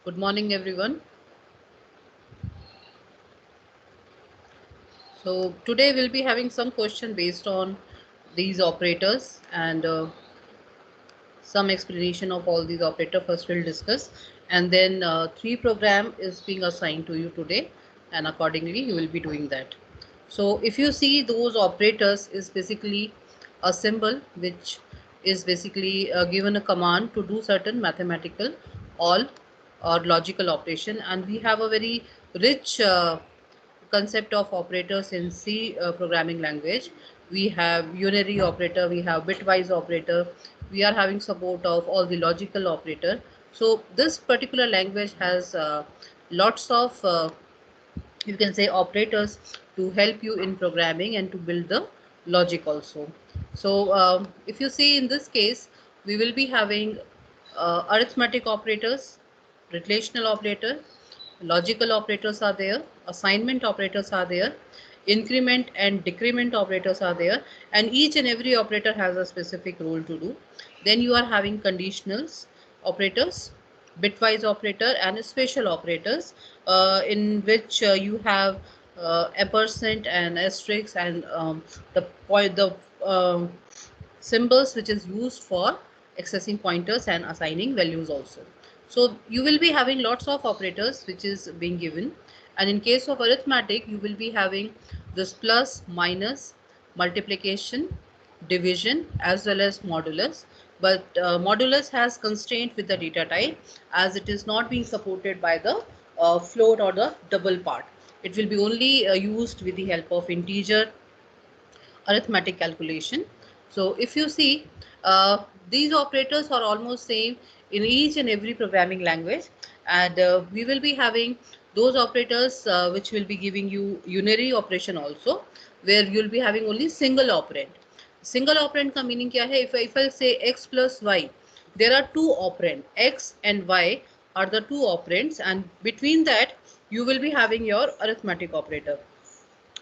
Good morning, everyone. So today we'll be having some question based on these operators and some explanation of all these operators. First we'll discuss, and then three program is being assigned to you today, and accordingly you will be doing that. So if you see, those operators is basically a symbol which is basically given a command to do certain mathematical all or logical operation, and we have a very rich concept of operators in C programming language. We have unary operator, we have bitwise operator, we are having support of all the logical operator. So this particular language has lots of you can say operators to help you in programming and to build the logic also. So if you see, in this case we will be having arithmetic operators, relational operator, logical operators are there, assignment operators are there, increment and decrement operators are there, and each and every operator has a specific role to do. Then you are having conditionals operators, bitwise operator, and special operators, in which you have ampersand and asterisk, and the point the symbols which is used for accessing pointers and assigning values also. So you will be having lots of operators which is being given, and in case of arithmetic you will be having this plus, minus, multiplication, division, as well as modulus. But modulus has constraint with the data type, as it is not being supported by the float or the double part. It will be only used with the help of integer arithmetic calculation. So if you see, these operators are almost same in each and every programming language, and we will be having those operators which will be giving you unary operation also, where you'll be having only single operand. Single operand का meaning क्या है? If I say x plus y, there are two operand, x and y are the two operands, and between that you will be having your arithmetic operator.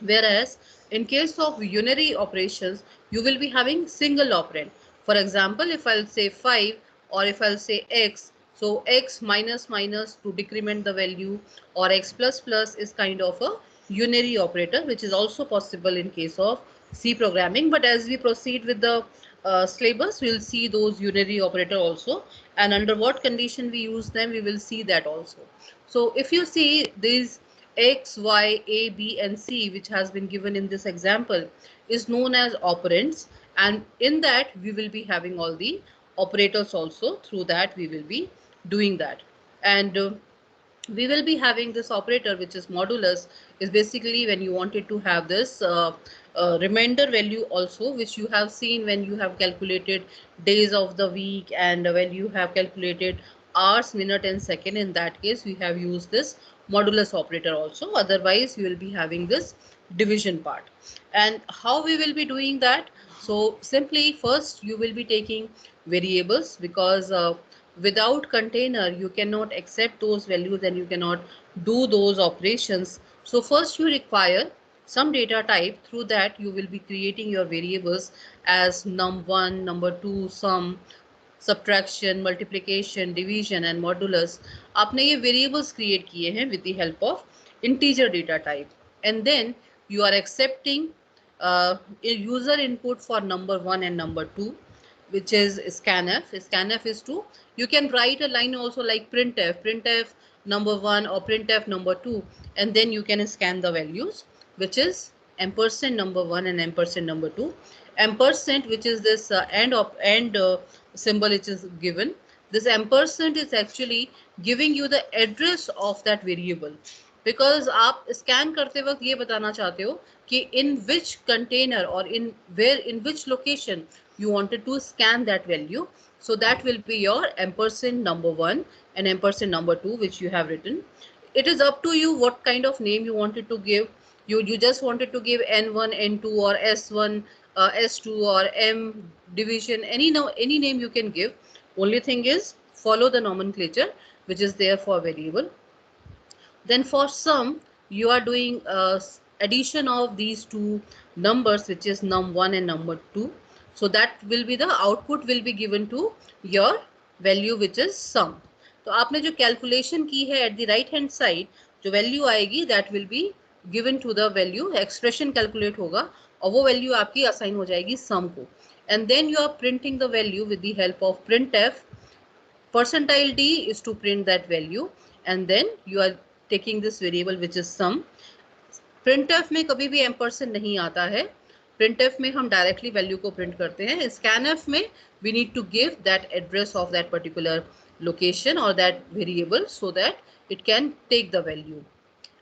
Whereas in case of unary operations, you will be having single operand. For example, if I'll say 5 or if I'll say x, so x minus minus to decrement the value, or x plus plus is kind of a unary operator, which is also possible in case of C programming. But as we proceed with the syllabus, we will see those unary operator also, and under what condition we use them, we will see that also. So if you see these x, y, a, b, and c, which has been given in this example, is known as operands, and in that we will be having all the operators also. Through that we will be doing that, and we will be having this operator which is modulus, is basically when you wanted to have this remainder value also, which you have seen when you have calculated days of the week, and when you have calculated hours, minute, and second. In that case we have used this modulus operator also. Otherwise you will be having this division part. And how we will be doing that? So simply, first you will be taking variables, because without container you cannot accept those values and you cannot do those operations. So first you require some data type. Through that you will be creating your variables as num1, number2, sum, subtraction, multiplication, division, and modulus. आपने ये variables create किए हैं with the help of integer data type, and then you are accepting a user input for number1 and number2, which is scanf. Scanf is to, you can write a line also like printf number1 or printf number2, and then you can scan the values, which is ampersand number1 and ampersand number2. Ampersand, which is this and symbol which is given. This ampersand is actually giving you the address of that variable, because आप scan करते वक्त ये बताना चाहते हो कि in which container or in which location you wanted to scan that value. So that will be your ampersand number1 and ampersand number2, which you have written. It is up to you what kind of name you wanted to give. You just wanted to give n1, n2, or s1, s2, or m division, any name you can give. Only thing is, follow the nomenclature which is there for variable. Then for sum, you are doing addition of these two numbers, which is num1 and number2. So that will be the output will be given to your value, which is sum. तो आपने जो calculation की है at the right hand side, जो value आएगी that will be given to the value, expression calculate होगा और वो वैल्यू आपकी असाइन हो जाएगी सम को, and then you are printing the value with the help of printf. Percentile d is to print that value, and then you are taking this variable which is sum. printf में कभी भी ampersand नहीं आता है, printf में हम directly value को print करते हैं. scanf में we need to give that address of that particular location or that variable so that it can take the value.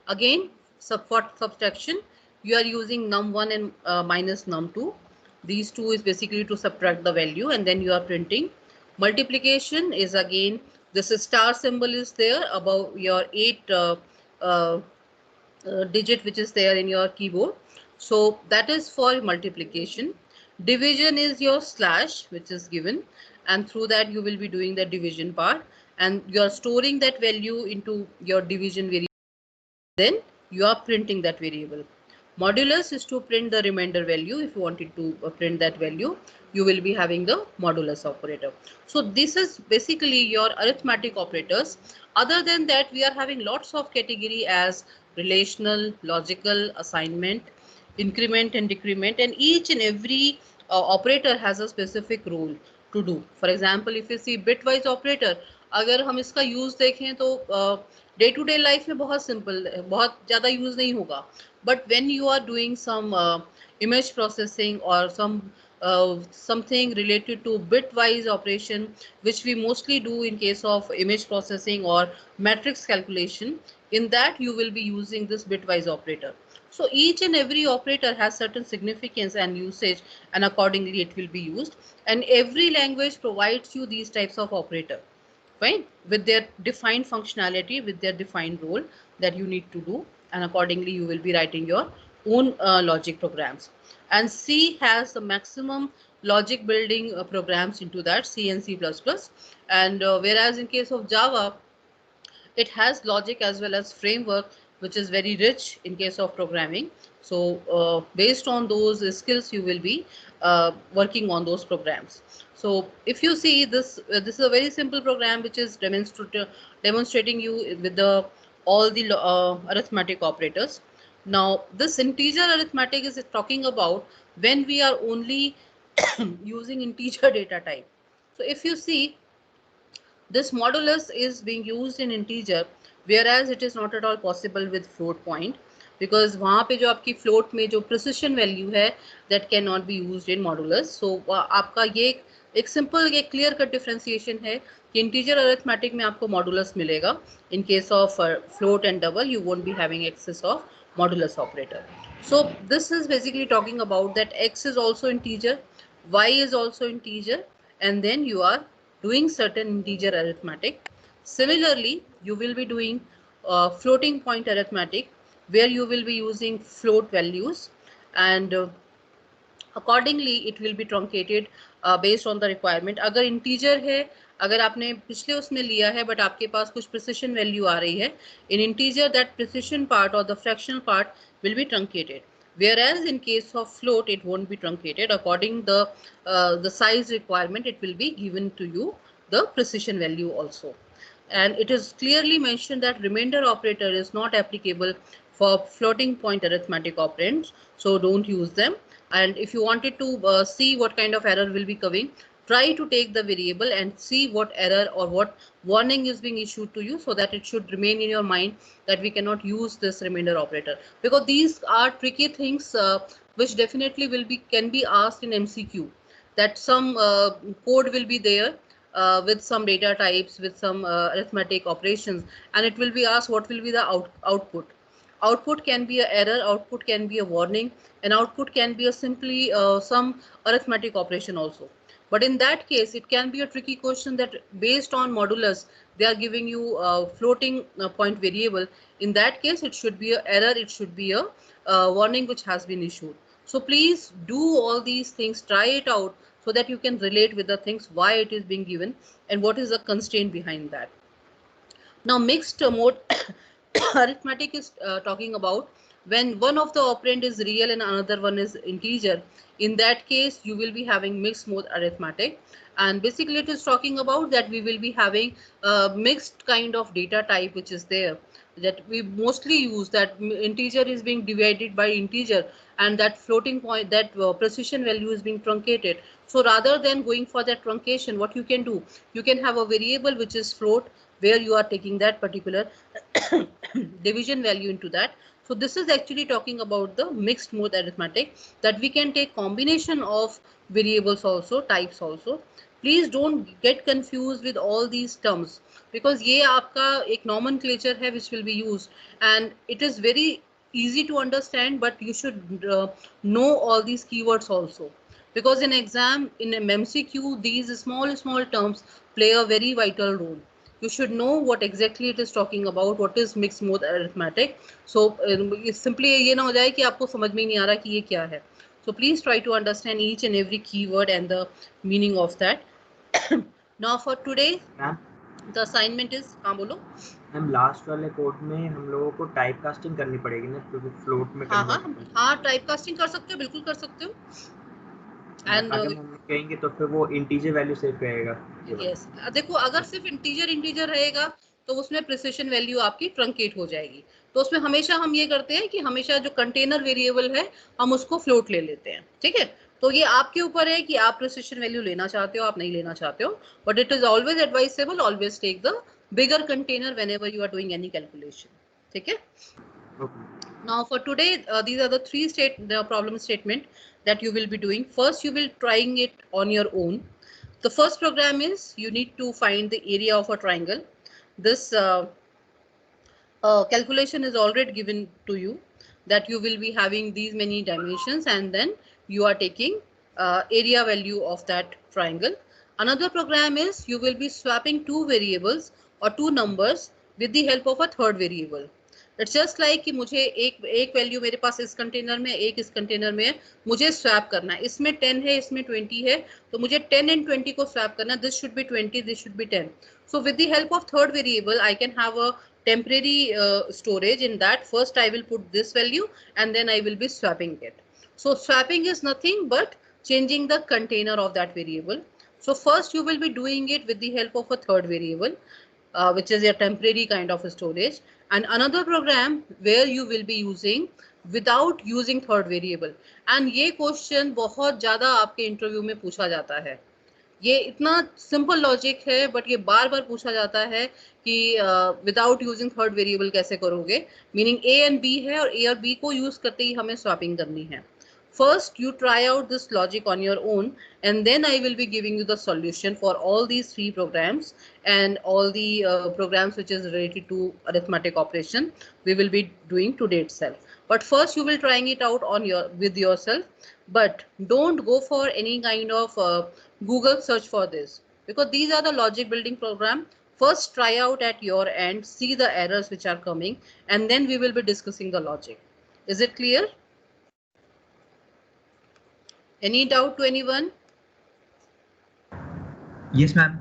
Again, for subtraction you are using num1 and minus num2. These two is basically to subtract the value, and then you are printing. Multiplication is again, this star symbol is there above your 8 digit which is there in your keyboard, so that is for multiplication. Division is your slash which is given, and through that you will be doing the division part, and you are storing that value into your division variable, then you are printing that variable. Modulus is to print the remainder value. If you wanted to print that value, you will be having the modulus operator. So this is basically your arithmetic operators. Other than that, we are having lots of category as relational, logical, assignment, increment and decrement, and each and every operator has a specific role to do. For example, if you see bitwise operator, अगर हम इसका use देखें तो day to day life में बहुत simple, बहुत ज़्यादा use नहीं होगा, but when you are doing some image processing or something related to bitwise operation, which we mostly do in case of image processing or matrix calculation, in that you will be using this bitwise operator. So each and every operator has certain significance and usage, and accordingly it will be used, and every language provides you these types of operator, fine, with their defined functionality, with their defined role that you need to do, and accordingly you will be writing your own logic programs. And C has the maximum logic building programs into that, C and C++, and whereas in case of Java, it has logic as well as framework, which is very rich in case of programming. So based on those skills, you will be working on those programs. So if you see this, this is a very simple program which is demonstrating you with the all the arithmetic operators. Now this integer arithmetic is talking about when we are only using integer data type. So if you see, this modulus is being used in integer, whereas it is not at all possible with float point, because वहाँ पे जो आपकी float में जो precision value है, that cannot be used in modulus. So आपका ये एक simple एक clear cut differentiation है कि integer arithmetic में आपको modulus मिलेगा. In case of float and double, you won't be having access of modulus operator. So this is basically talking about that x is also integer, y is also integer, and then you are doing certain integer arithmetic. Similarly, you will be doing floating point arithmetic, where you will be using float values, and accordingly it will be truncated based on the requirement. अगर integer है, अगर आपने पिछले उसमें लिया है but आपके पास कुछ precision value आ रही है, in integer that precision part or the fractional part will be truncated, whereas in case of float it won't be truncated. According the size requirement, it will be given to you the precision value also. And it is clearly mentioned that remainder operator is not applicable for floating point arithmetic operands, so don't use them. And if you wanted to see what kind of error will be coming, try to take the variable and see what error or what warning is being issued to you, so that it should remain in your mind that we cannot use this remainder operator, because these are tricky things which definitely can be asked in MCQ, that some code will be there with some data types, with some arithmetic operations, and it will be asked what will be the output. Output can be an error, output can be a warning, and output can be a simply some arithmetic operation also. But in that case, it can be a tricky question that based on modulus, they are giving you a floating point variable. In that case, it should be an error, it should be a warning which has been issued. So please do all these things, try it out, so that you can relate with the things, why it is being given and what is the constraint behind that. Now mixed mode arithmetic is talking about When one of the operand is real and another one is integer, in that case you will be having mixed mode arithmetic. And basically it is talking about that we will be having a mixed kind of data type which is there, that we mostly use, that integer is being divided by integer, and that floating point, that precision value is being truncated. So rather than going for that truncation, what you can do, you can have a variable which is float, where you are taking that particular division value into that. So this is actually talking about the mixed mode arithmetic, that we can take combination of variables also, types also. Please don't get confused with all these terms, because ये आपका एक nomenclature है which will be used, and it is very easy to understand, but you should know all these keywords also, because in exam, in MCQ, these small terms play a very vital role. You should know what exactly it is talking about, what is mixed mode arithmetic. So simply ये ना हो जाए कि आपको समझ में ही नहीं आ रहा कि ये क्या है. So please try to understand each and every keyword and the meaning of that. Now for today, the assignment is, हाँ बोलो. मैम लास्ट वाले कोड में हम लोगों को टाइप कास्टिंग करनी पड़ेगी ना, क्योंकि फ्लोट में हाँ टाइप कास्टिंग कर सकते हो, बिल्कुल कर सकते हो. एंड अगर हम कहेंगे तो फिर वो इंटीजर वैल्यू सेव रहेगा. यस, देखो अगर सिर्फ इंटीजर रहेगा तो उसमें प्रिसिशन वैल्यू आपकी ट्रंकेट हो जाएगी. तो उसमें हमेशा हम ये करते हैं कि हमेशा जो कंटेनर वेरिएबल है हम उसको फ्लोट ले लेते हैं. ठीक है, तो ये आपके ऊपर है कि आप प्रिसिशन वैल्यू लेना चाहते हो, आप नहीं लेना चाहते हो, but it is always advisable, always take the bigger container whenever you are doing any calculation. ठीक है. Now for today, these are the the problem statement that you will be doing. First, you will trying it on your own. The first program is you need to find the area of a triangle. This calculation is already given to you, that you will be having these many dimensions, and then you are taking area value of that triangle. Another program is you will be swapping two variables or two numbers with the help of a third variable. It's just like कि मुझे एक value मेरे पास इस container में, एक इस container में है, मुझे स्वैप करना है. इसमें 10 है, इसमें 20 है, तो मुझे 10 and 20 को स्वैप करना है. This should be 20, this should be 10. So with the help of third variable, I can have a temporary storage. In that, first I will put this value and then I will be swapping it. So swapping is nothing but changing the container of that variable. So first you will be doing it with the help of a third variable, which is a temporary kind of storage, and another program where you will be using without using third variable. And ये question बहुत ज़्यादा आपके interview में पूछा जाता है. ये इतना सिंपल लॉजिक है, बट ये बार बार पूछा जाता है कि विदाउट यूजिंग थर्ड वेरिएबल कैसे करोगे. मीनिंग ए एंड बी है और ए और बी को यूज करते ही हमें स्वैपिंग करनी है. First, you try out this logic on your own, and then I will be giving you the solution for all these three programs and all the programs which is related to arithmetic operation. We will be doing today itself. But first, you will trying it out on your with yourself. But don't go for any kind of Google search for this, because these are the logic building program. First, try out at your end, see the errors which are coming, and then we will be discussing the logic. Is it clear? Any doubt to anyone? Yes, ma'am.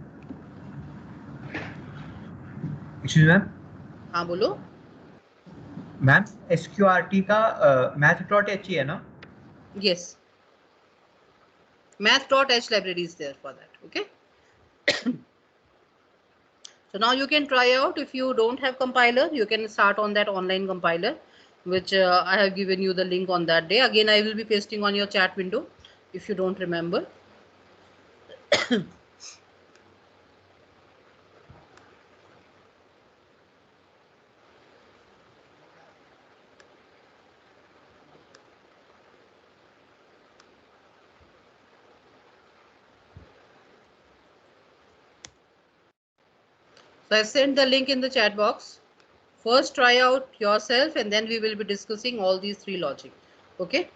Excuse me, ma'am. हाँ बोलो. Ma'am SQRT का math.h है ना? Yes. Math.h library is there for that. Okay. So now you can try out. If you don't have compiler, you can start on that online compiler, which I have given you the link on that day. Again, I will be pasting on your chat window if you don't remember. So I sent the link in the chat box. First try out yourself, and then we will be discussing all these three logic. Okay.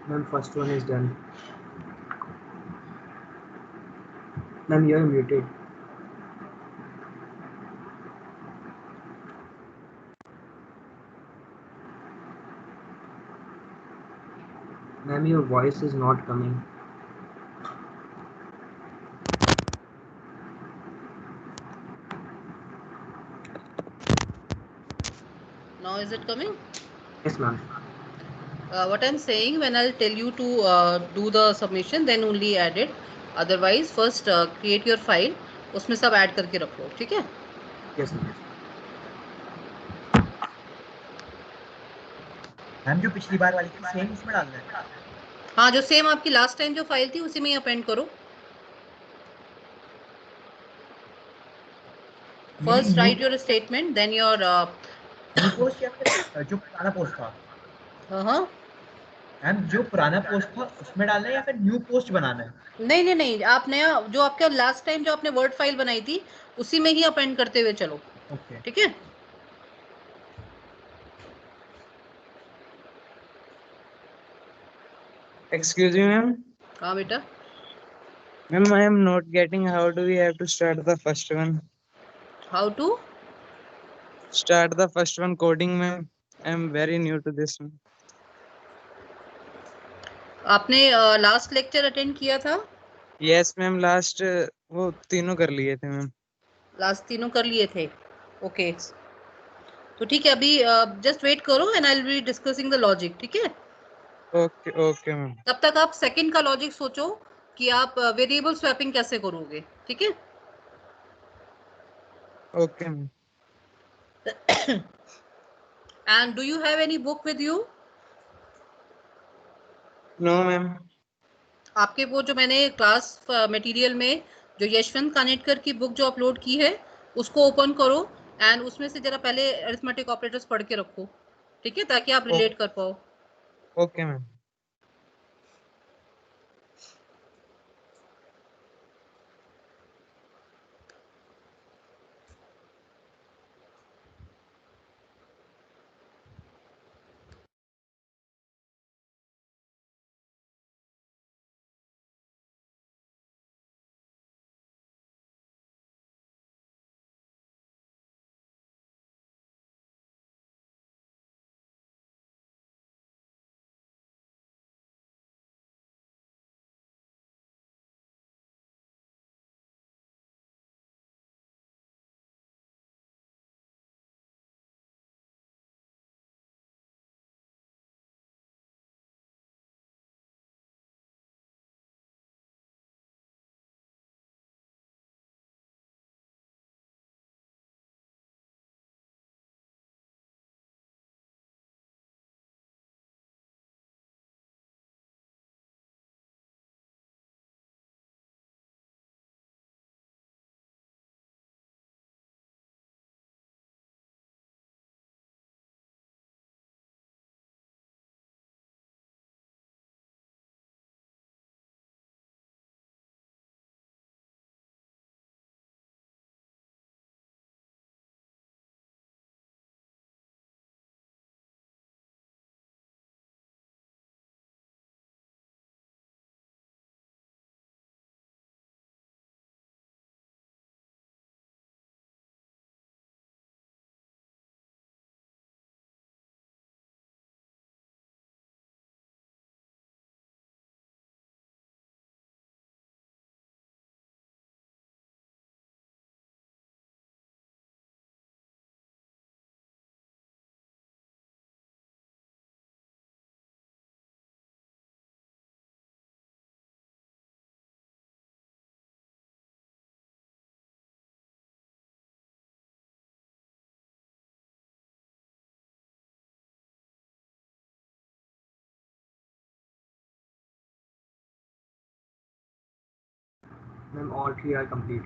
Ma'am, first one is done. Ma'am, you are muted. Ma'am, your voice is not coming. Now is it coming? Yes, ma'am. What I'm saying, when I'll tell you to do the submission, then only add it. Otherwise, first create your file. उसमें सब add करके रख लो, ठीक है? Yes, ma'am. Ma'am जो पिछली बार वाली थी सेम इसमें डालना है? हाँ, जो सेम आपकी लास्ट टाइम जो फाइल थी उसी में ही अपेंड करो. First write your statement, then your new post या फिर जो पुराना पोस्ट था? हाँ. मैम जो पुराना पोस्ट था उसमें डालना है या फिर न्यू पोस्ट बनाना है? नहीं, आप नया जो आपका लास्ट टाइम जो आपने वर्ड फाइल बनाई थी उसी में ही अपेंड करते हुए चलो. ओके. ठीक है? Excuse me, ma'am. हाँ बेटा. Ma'am, I am not getting how do we have to start the first one? How to Start the first one coding, ma'am. I am very new to this, ma'am. आपने last lecture attend किया था? Yes, ma'am. Last वो तीनों कर लिए थे, ma'am. Last तीनों कर लिए थे. ओके. तो ठीक है, अभी जस्ट वेट करो and I will be discussing the logic. ठीक है? Okay, okay, ma'am. तब तक आप सेकंड का लॉजिक सोचो कि आप वेरिएबल स्वैपिंग कैसे करोगे. ठीक है? Okay, ma'am. And do you have any book with you? No, ma'am. आपके वो जो मैंने क्लास मटेरियल में जो यशवंत कानेटकर की बुक जो अपलोड की है उसको ओपन करो एंड उसमें से जरा पहले अरिथमेटिक ऑपरेटर्स पढ़ के रखो. ठीक है? ताकि आप रिलेट कर पाओ. Okay, ma'am. Ma'am, all three are complete.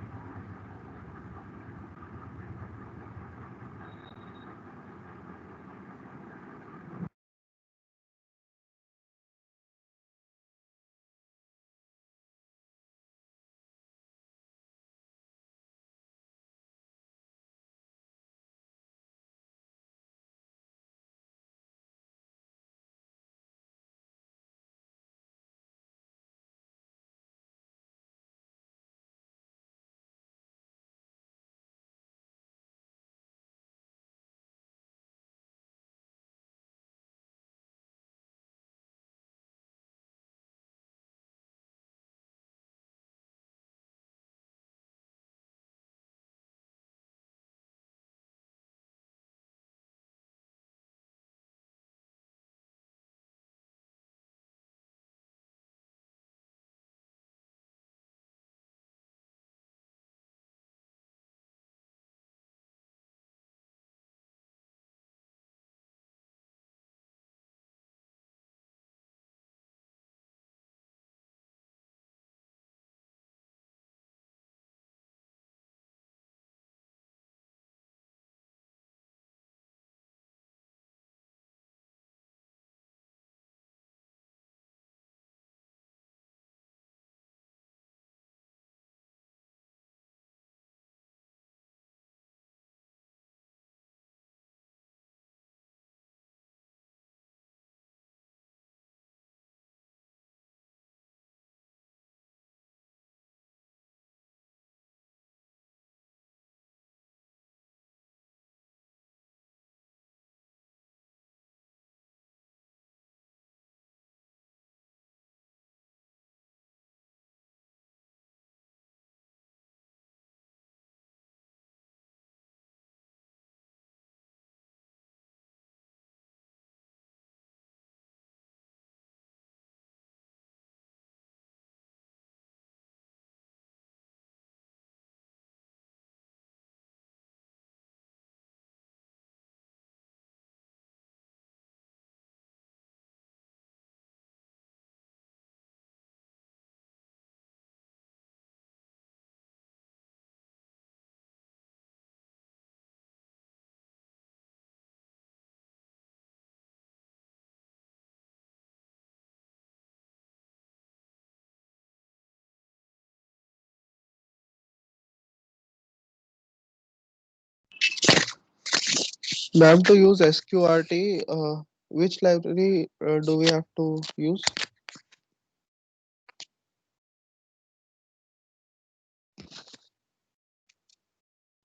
Ma'am, to use SQRT, which library do we have to use?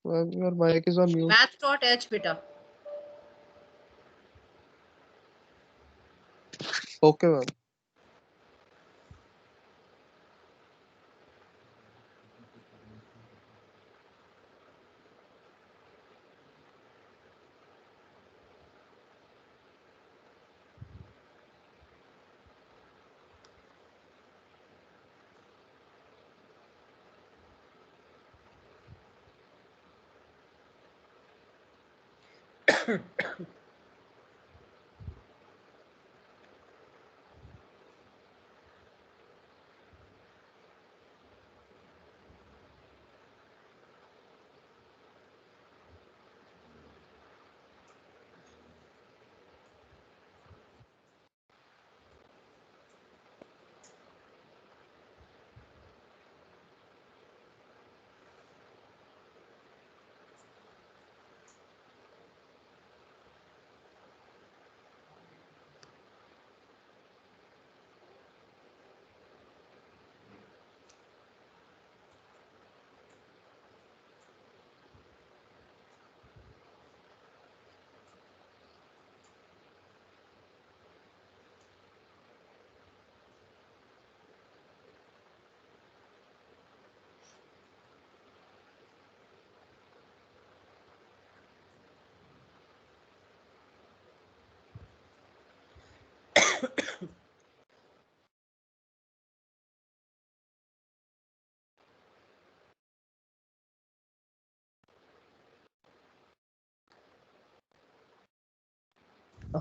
Ma'am, your mic is on mute. Math.h beta. Okay, ma'am.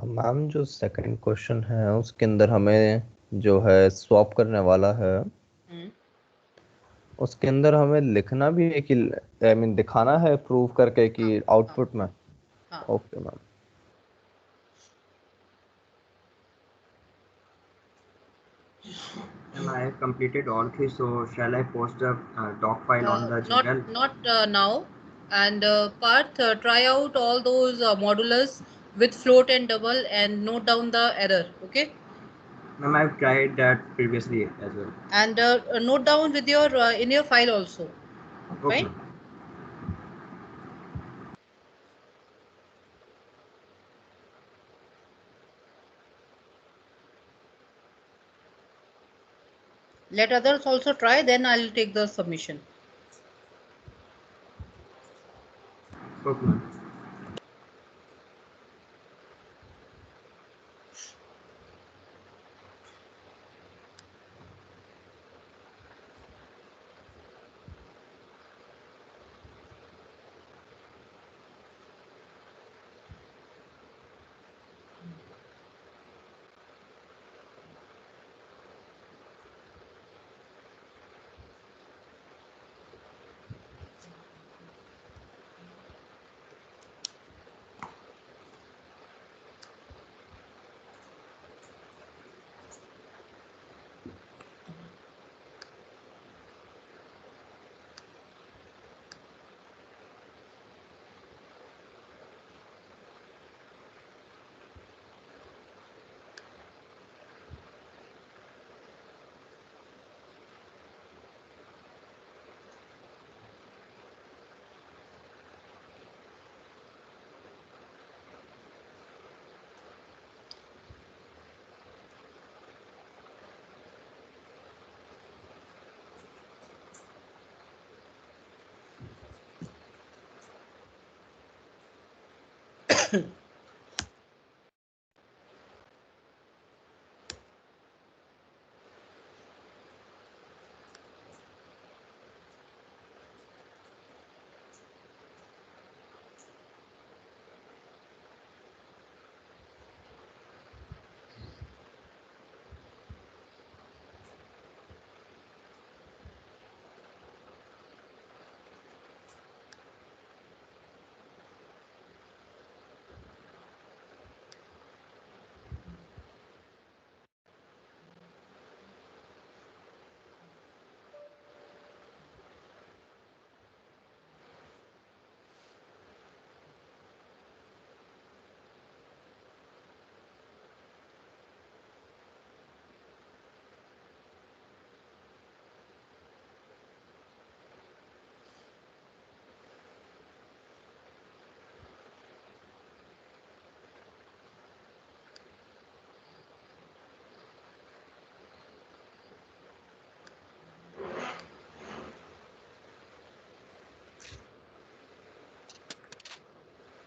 Ma'am जो सेकंड क्वेश्चन है उसके अंदर हमें जो है swap करने वाला है हम्म, उसके अंदर हमें लिखना भी है कि आई मीन दिखाना है प्रूव करके कि हाँ, आउटपुट में हाँ. Okay ma'am Ma'am, I have completed all three, so shall I post the doc file on the Gmail? Not now. And Parth, try out all those modulars with float and double and note down the error. Okay. Ma'am, I've tried that previously as well. And note down with your in your file also. Okay, Fine. ma'am. Let others also try. Then I'll take the submission. Okay, ma'am.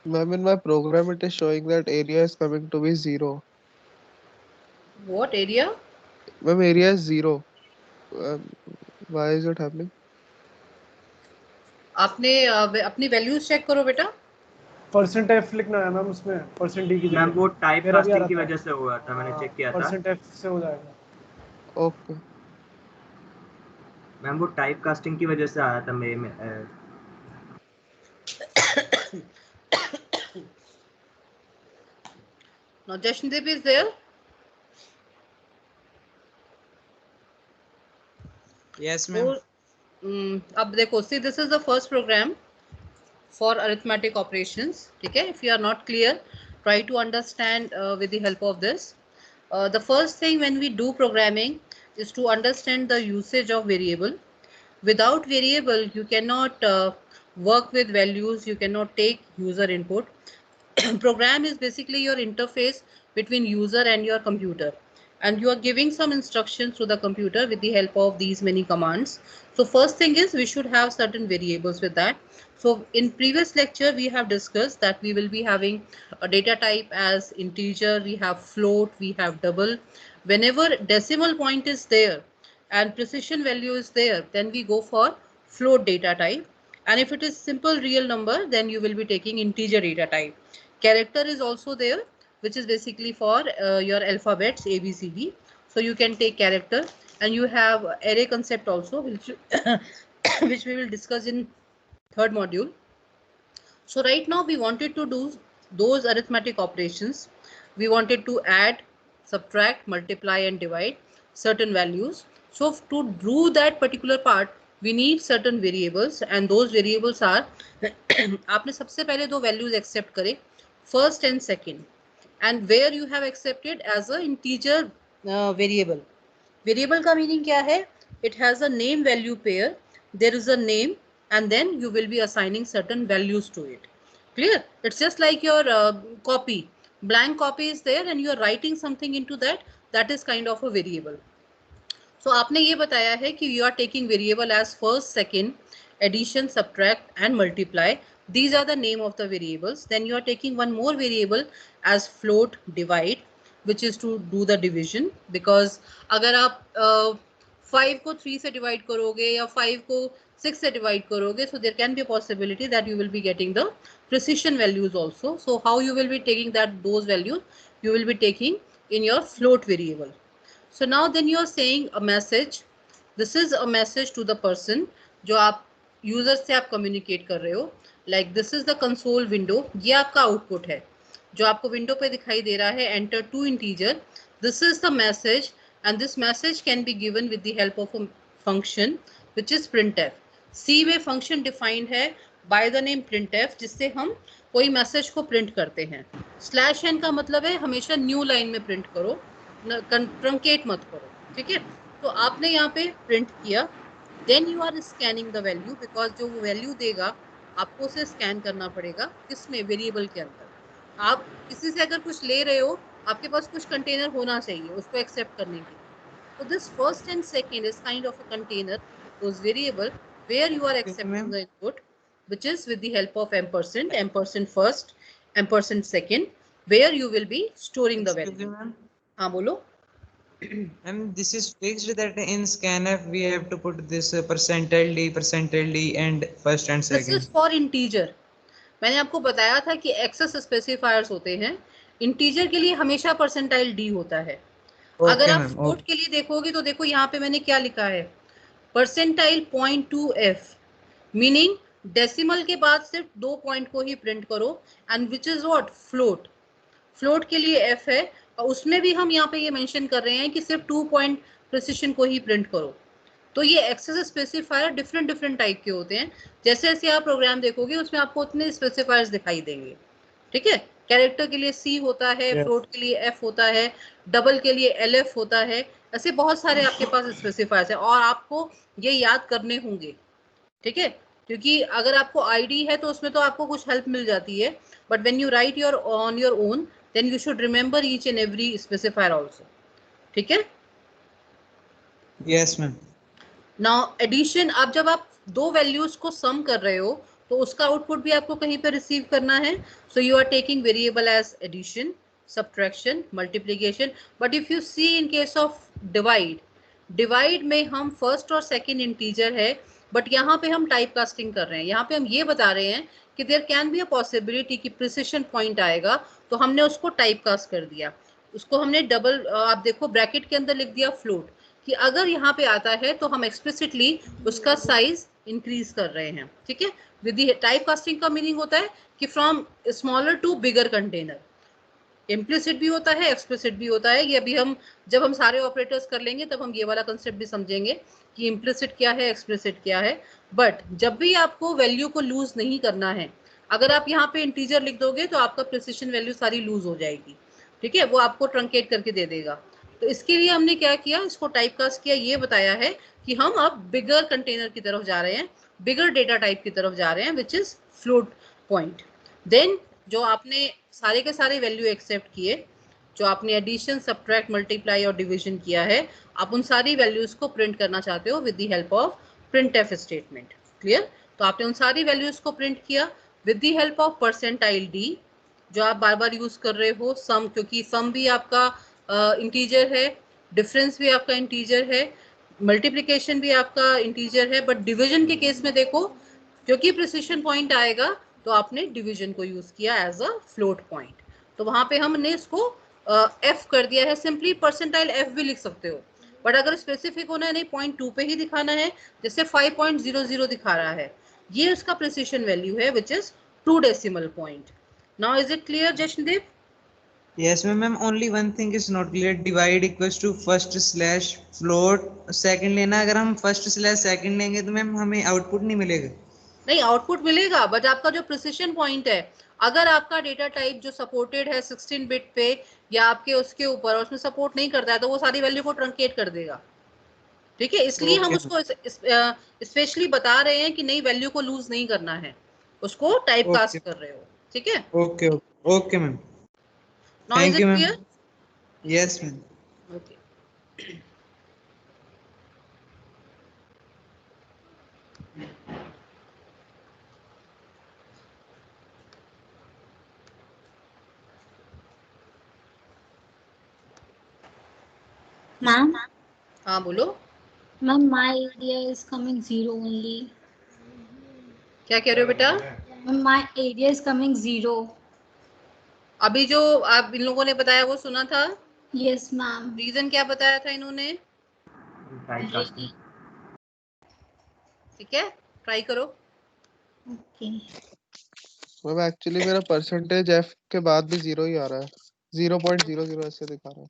Ma'am, in my program it is showing that area is coming to be 0. What area? Ma'am, area is 0. Why is it happening? आपने अपनी values check करो बेटा. Percent F लिखना है ma'am, उसमें percent D की ma'am जगह वो टाइप मेरा भी आ कास्टिंग की रहा वजह से हुआ था, मैंने चेक किया था। परसेंट एफ से हो जाएगा। Okay. मैम वो टाइप कास्टिंग की वजह से आया था मेरे में। Now Jashndeep is there. Yes, ma'am. अब देखो, see this is the first program for arithmetic operations. ठीक है? If you are not clear, try to understand with the help of this. The first thing when we do programming is to understand the usage of variable. Without variable, you cannot work with values. You cannot take user input. Program is basically your interface between user and your computer, and you are giving some instructions to the computer with the help of these many commands. So first thing is we should have certain variables with that. So in previous lecture we have discussed that we will be having a data type as integer, we have float, we have double. Whenever decimal point is there and precision value is there, then we go for float data type, and if it is simple real number, then you will be taking integer data type. Character is also there, which is basically for your alphabets A, B, C, D. So you can take character, and you have array concept also, which which we will discuss in third module. So right now we wanted to do those arithmetic operations. We wanted to add, subtract, multiply and divide certain values. So to do that particular part, we need certain variables, and those variables are आपने सबसे पहले दो values accept करे, first and second, and where you have accepted as a integer variable. Variable का meaning क्या है? It has a name value pair. There is a name, and then you will be assigning certain values to it. Clear? It's just like your copy. Blank copy is there, and you are writing something into that. That is kind of a variable. So आपने ये बताया है कि you are taking variable as first, second, addition, subtract and multiply. These are the name of the variables. Then you are taking one more variable as float, divide, which is to do the division. Because अगर आप 5 को 3 से divide करोगे या 5 को 6 से divide करोगे, so there can be a possibility that you will be getting the precision values also. So how you will be taking those values? You will be taking in your float variable. So now then you are saying a message. This is a message to the person जो आप user से आप communicate कर रहे हो. Like this is the console window. ये आपका output है जो आपको window पे दिखाई दे रहा है. Enter 2 integer. This is the message, and this message can be given with the help of a function which is printf. C में function defined है by the name printf, जिससे हम कोई message को print करते हैं. /n का मतलब है हमेशा new line में print करो, ट्रंकेट मत करो. ठीक है? तो आपने यहाँ पे प्रिंट किया, then you are scanning the value, because जो वो वैल्यू देगा आपको उसे स्कैन करना पड़ेगा. किसमें? वेरिएबल के अंदर. आप किसी से अगर कुछ ले रहे हो, आपके पास कुछ कंटेनर होना चाहिए उसको एक्सेप्ट करने के लिए. तो this first and second is kind of a container, those variable where you are accepting the input, which is with the help of ampersand, ampersand first, ampersand second, where you will be storing the value. हाँ बोलो. And this is fixed that in scanf we have to put this percentile d and first and second. This is for integer. मैंने आपको बताया था कि access specifiers होते हैं. Integer के लिए हमेशा परसेंटाइल डी होता है. अगर आप फ्लोट के लिए देखोगे तो देखो यहाँ पे मैंने क्या लिखा है, परसेंटाइल 0.2f, मीनिंग डेसिमल के बाद सिर्फ 2 पॉइंट को ही प्रिंट करो, and which is what? Float. Float के लिए f है, और उसमें भी हम यहाँ पे ये मेंशन कर रहे हैं कि सिर्फ 2 पॉइंट प्रिसिशन को ही प्रिंट करो. तो ये एक्सेस स्पेसिफायर डिफरेंट टाइप के होते हैं. जैसे जैसे आप प्रोग्राम देखोगे उसमें आपको उतने स्पेसिफायर्स दिखाई देंगे. ठीक है? कैरेक्टर के लिए C होता है, फ्लोट के लिए F होता है, डबल के लिए LF होता है. ऐसे बहुत सारे आपके पास स्पेसिफायर्स हैं और आपको ये याद करने होंगे. ठीक है? क्योंकि अगर आपको आईडी है तो उसमें तो आपको कुछ हेल्प मिल जाती है, but when you right your on your own, then you should remember each and every specifier also. ठीक है? Yes ma'am. Now addition, अब जब आप दो वैल्यूज को सम कर रहे हो तो उसका आउटपुट भी आपको कहीं पर रिसीव करना है. So you are taking variable as addition, subtraction, multiplication. But if you see in case of divide में हम फर्स्ट और सेकंड इंटीजर है, बट यहाँ पे हम टाइप कास्टिंग कर रहे हैं. यहाँ पे हम ये बता रहे हैं कि there can be a possibility कि प्रिसिशन पॉइंट आएगा, तो हमने उसको टाइप कास्ट कर दिया. उसको हमने डबल, आप देखो ब्रैकेट के अंदर लिख दिया फ्लोट, कि अगर यहाँ पे आता है तो हम एक्सप्लिसिटली उसका साइज इंक्रीज कर रहे हैं. ठीक है. विद टाइप कास्टिंग का मीनिंग होता है कि from smaller to bigger container. Implicit भी होता है, एक्सप्लिसिट भी होता है. ये अभी हम जब हम सारे ऑपरेटर्स कर लेंगे तब हम ये वाला कंसेप्ट भी समझेंगे कि इम्प्लिसिट क्या है, एक्सप्लिसिट क्या है. बट जब भी आपको वैल्यू को लूज नहीं करना है, अगर आप यहाँ पे इंटीजर लिख दोगे तो आपका प्रिसिशन वैल्यू सारी लूज हो जाएगी. ठीक है, वो आपको ट्रंकेट करके दे देगा. तो इसके लिए हमने क्या किया, इसको टाइपकास्ट किया, ये बताया है कि हम अब बिगर कंटेनर की तरफ जा रहे हैं, बिगर डेटा टाइप की तरफ जा रहे हैं, which is float point. Then जो आपने सारे के सारे वैल्यू एक्सेप्ट किए, जो आपने एडिशन, सब्ट्रैक्ट, मल्टीप्लाई और डिवीजन किया है, आप उन सारी वैल्यूज को प्रिंट करना चाहते हो with the help of printf statement. Clear. तो आपने उन सारी वैल्यूज को प्रिंट किया with the help of percentile D, जो आप बार बार यूज कर रहे हो. सम, क्योंकि सम भी आपका इंटीजर है, डिफरेंस भी आपका इंटीजर है, मल्टीप्लिकेशन भी आपका इंटीजर है. बट डिवीजन के केस में देखो, क्योंकि प्रिसिशन पॉइंट आएगा तो आपने डिवीजन को यूज किया एज अ फ्लोट पॉइंट. तो वहां पे हमने इसको एफ कर दिया है. सिंपली परसेंटाइल एफ भी लिख सकते हो, बट अगर स्पेसिफिक होना है, नहीं 0.2 पे ही दिखाना है, जैसे 5.00 दिखा रहा है, ये उसका प्रिसिशन वैल्यू है which is 2 decimal point. Now is it clear Jashandev? Yes, ma'am. Only one thing is not clear. Divide equals to first slash float. Second लेना, अगर हम first slash second लेंगे तो मैम हमें आउटपुट नहीं मिलेगा. नहीं, आउटपुट मिलेगा, बट आपका जो प्रिसिशन पॉइंट है, अगर आपका डेटा टाइप जो सपोर्टेड है 16 बिट पे या आपके उसके ऊपर, और उसमें सपोर्ट नहीं करता है, तो वो सारी वैल्यू को ट्रंकेट कर देगा. ठीक है, इसलिए हम Okay, उसको स्पेशली बता रहे हैं कि नहीं, वैल्यू को लूज नहीं करना है, उसको टाइप कास्ट okay, कर रहे हो. ठीक है. okay, okay, ma'am. Now is Thank you, it ma'am. Clear? Yes, ma'am. Okay. Ma'am, हाँ बोलो. ma'am, my area is coming zero only. क्या कह रहे हो बेटा? Ma'am, my area is coming zero. अभी जो आप इन लोगों ने बताया वो सुना था? Yes, ma'am. रीजन क्या बताया था इन्होंने? Type casting. ठीक है, ट्राई करो. Okay. मैम एक्चुअली मेरा परसेंटेज एफ के बाद भी 0 ही आ रहा है, 0.00 ऐसे दिखा रहा है.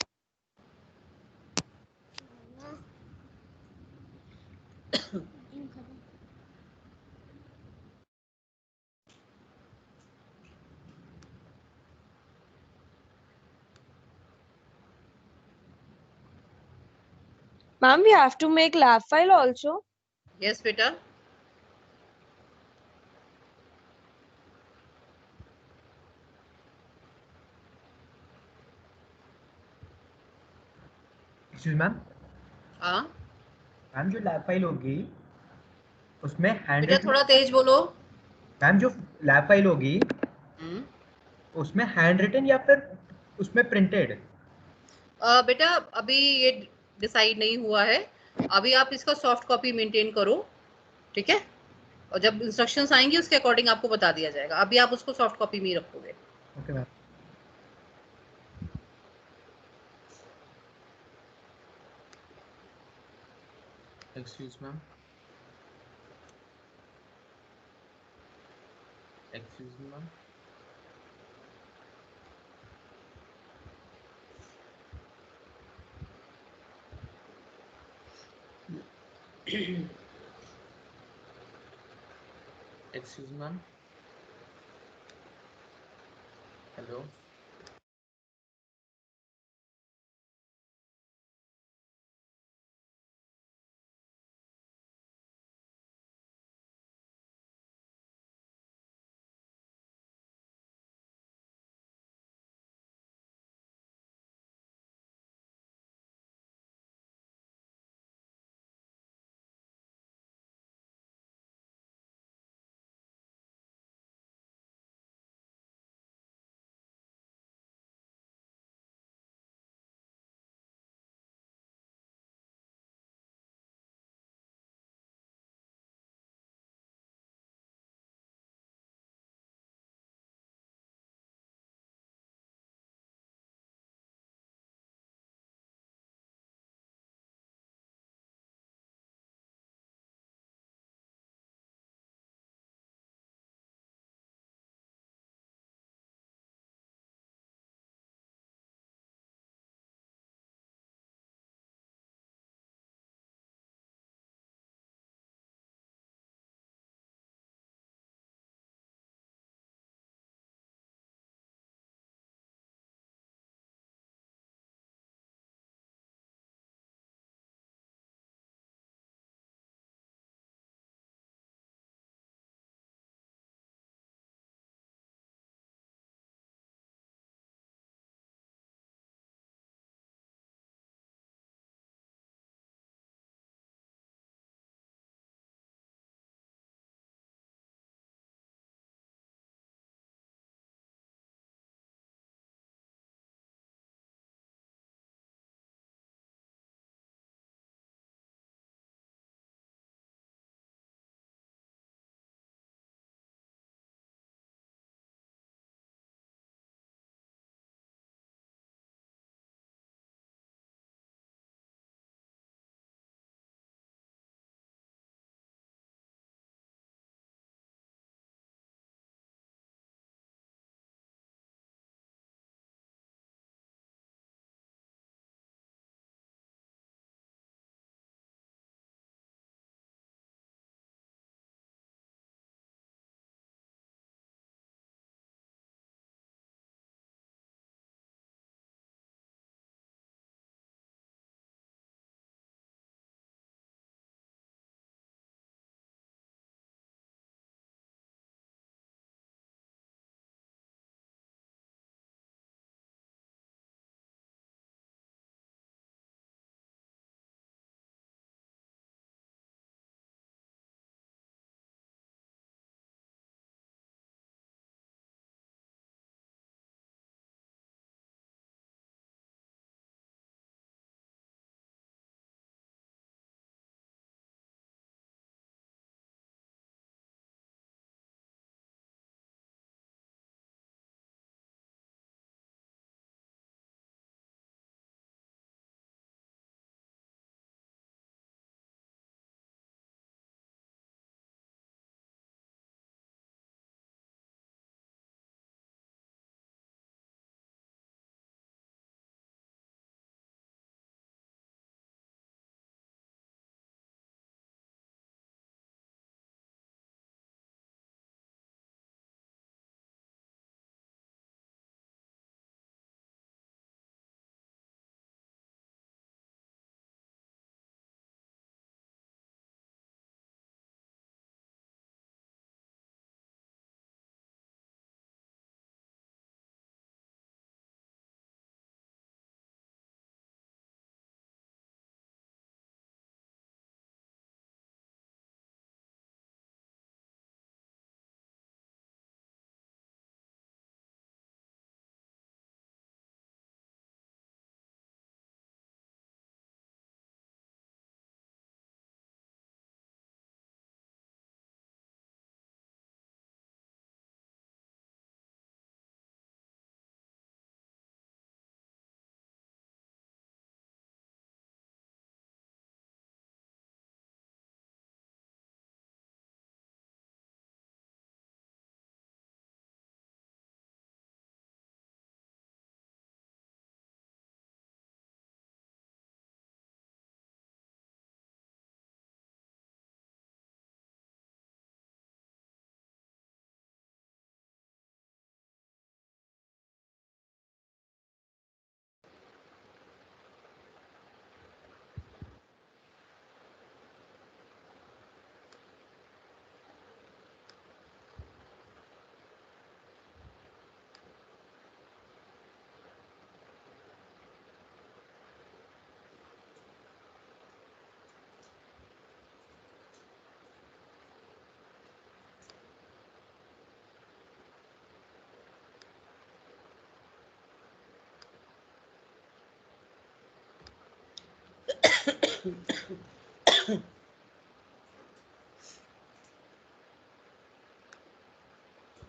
Ma'am, we have to make lab file also. Yes बेटा. Excuse ma'am. हाँ मैम जो लैब फाइल होगी उसमें हैंड बेटा, थोड़ा तेज बोलो. मैम जो लैब फाइल होगी हम्म. उसमें हैंड रिटन या फिर उसमें प्रिंटेड? बेटा अभी ये डिसाइड नहीं हुआ है, अभी आप इसका सॉफ्ट कॉपी मेंटेन करो. ठीक है, और जब इंस्ट्रक्शंस आएंगे उसके अकॉर्डिंग आपको बता दिया जाएगा. अभी आप उसको सॉफ्ट कॉपी में ही रखोगे. Okay ma'am. Excuse ma'am. Excuse me ma'am. Excuse me ma'am. Hello.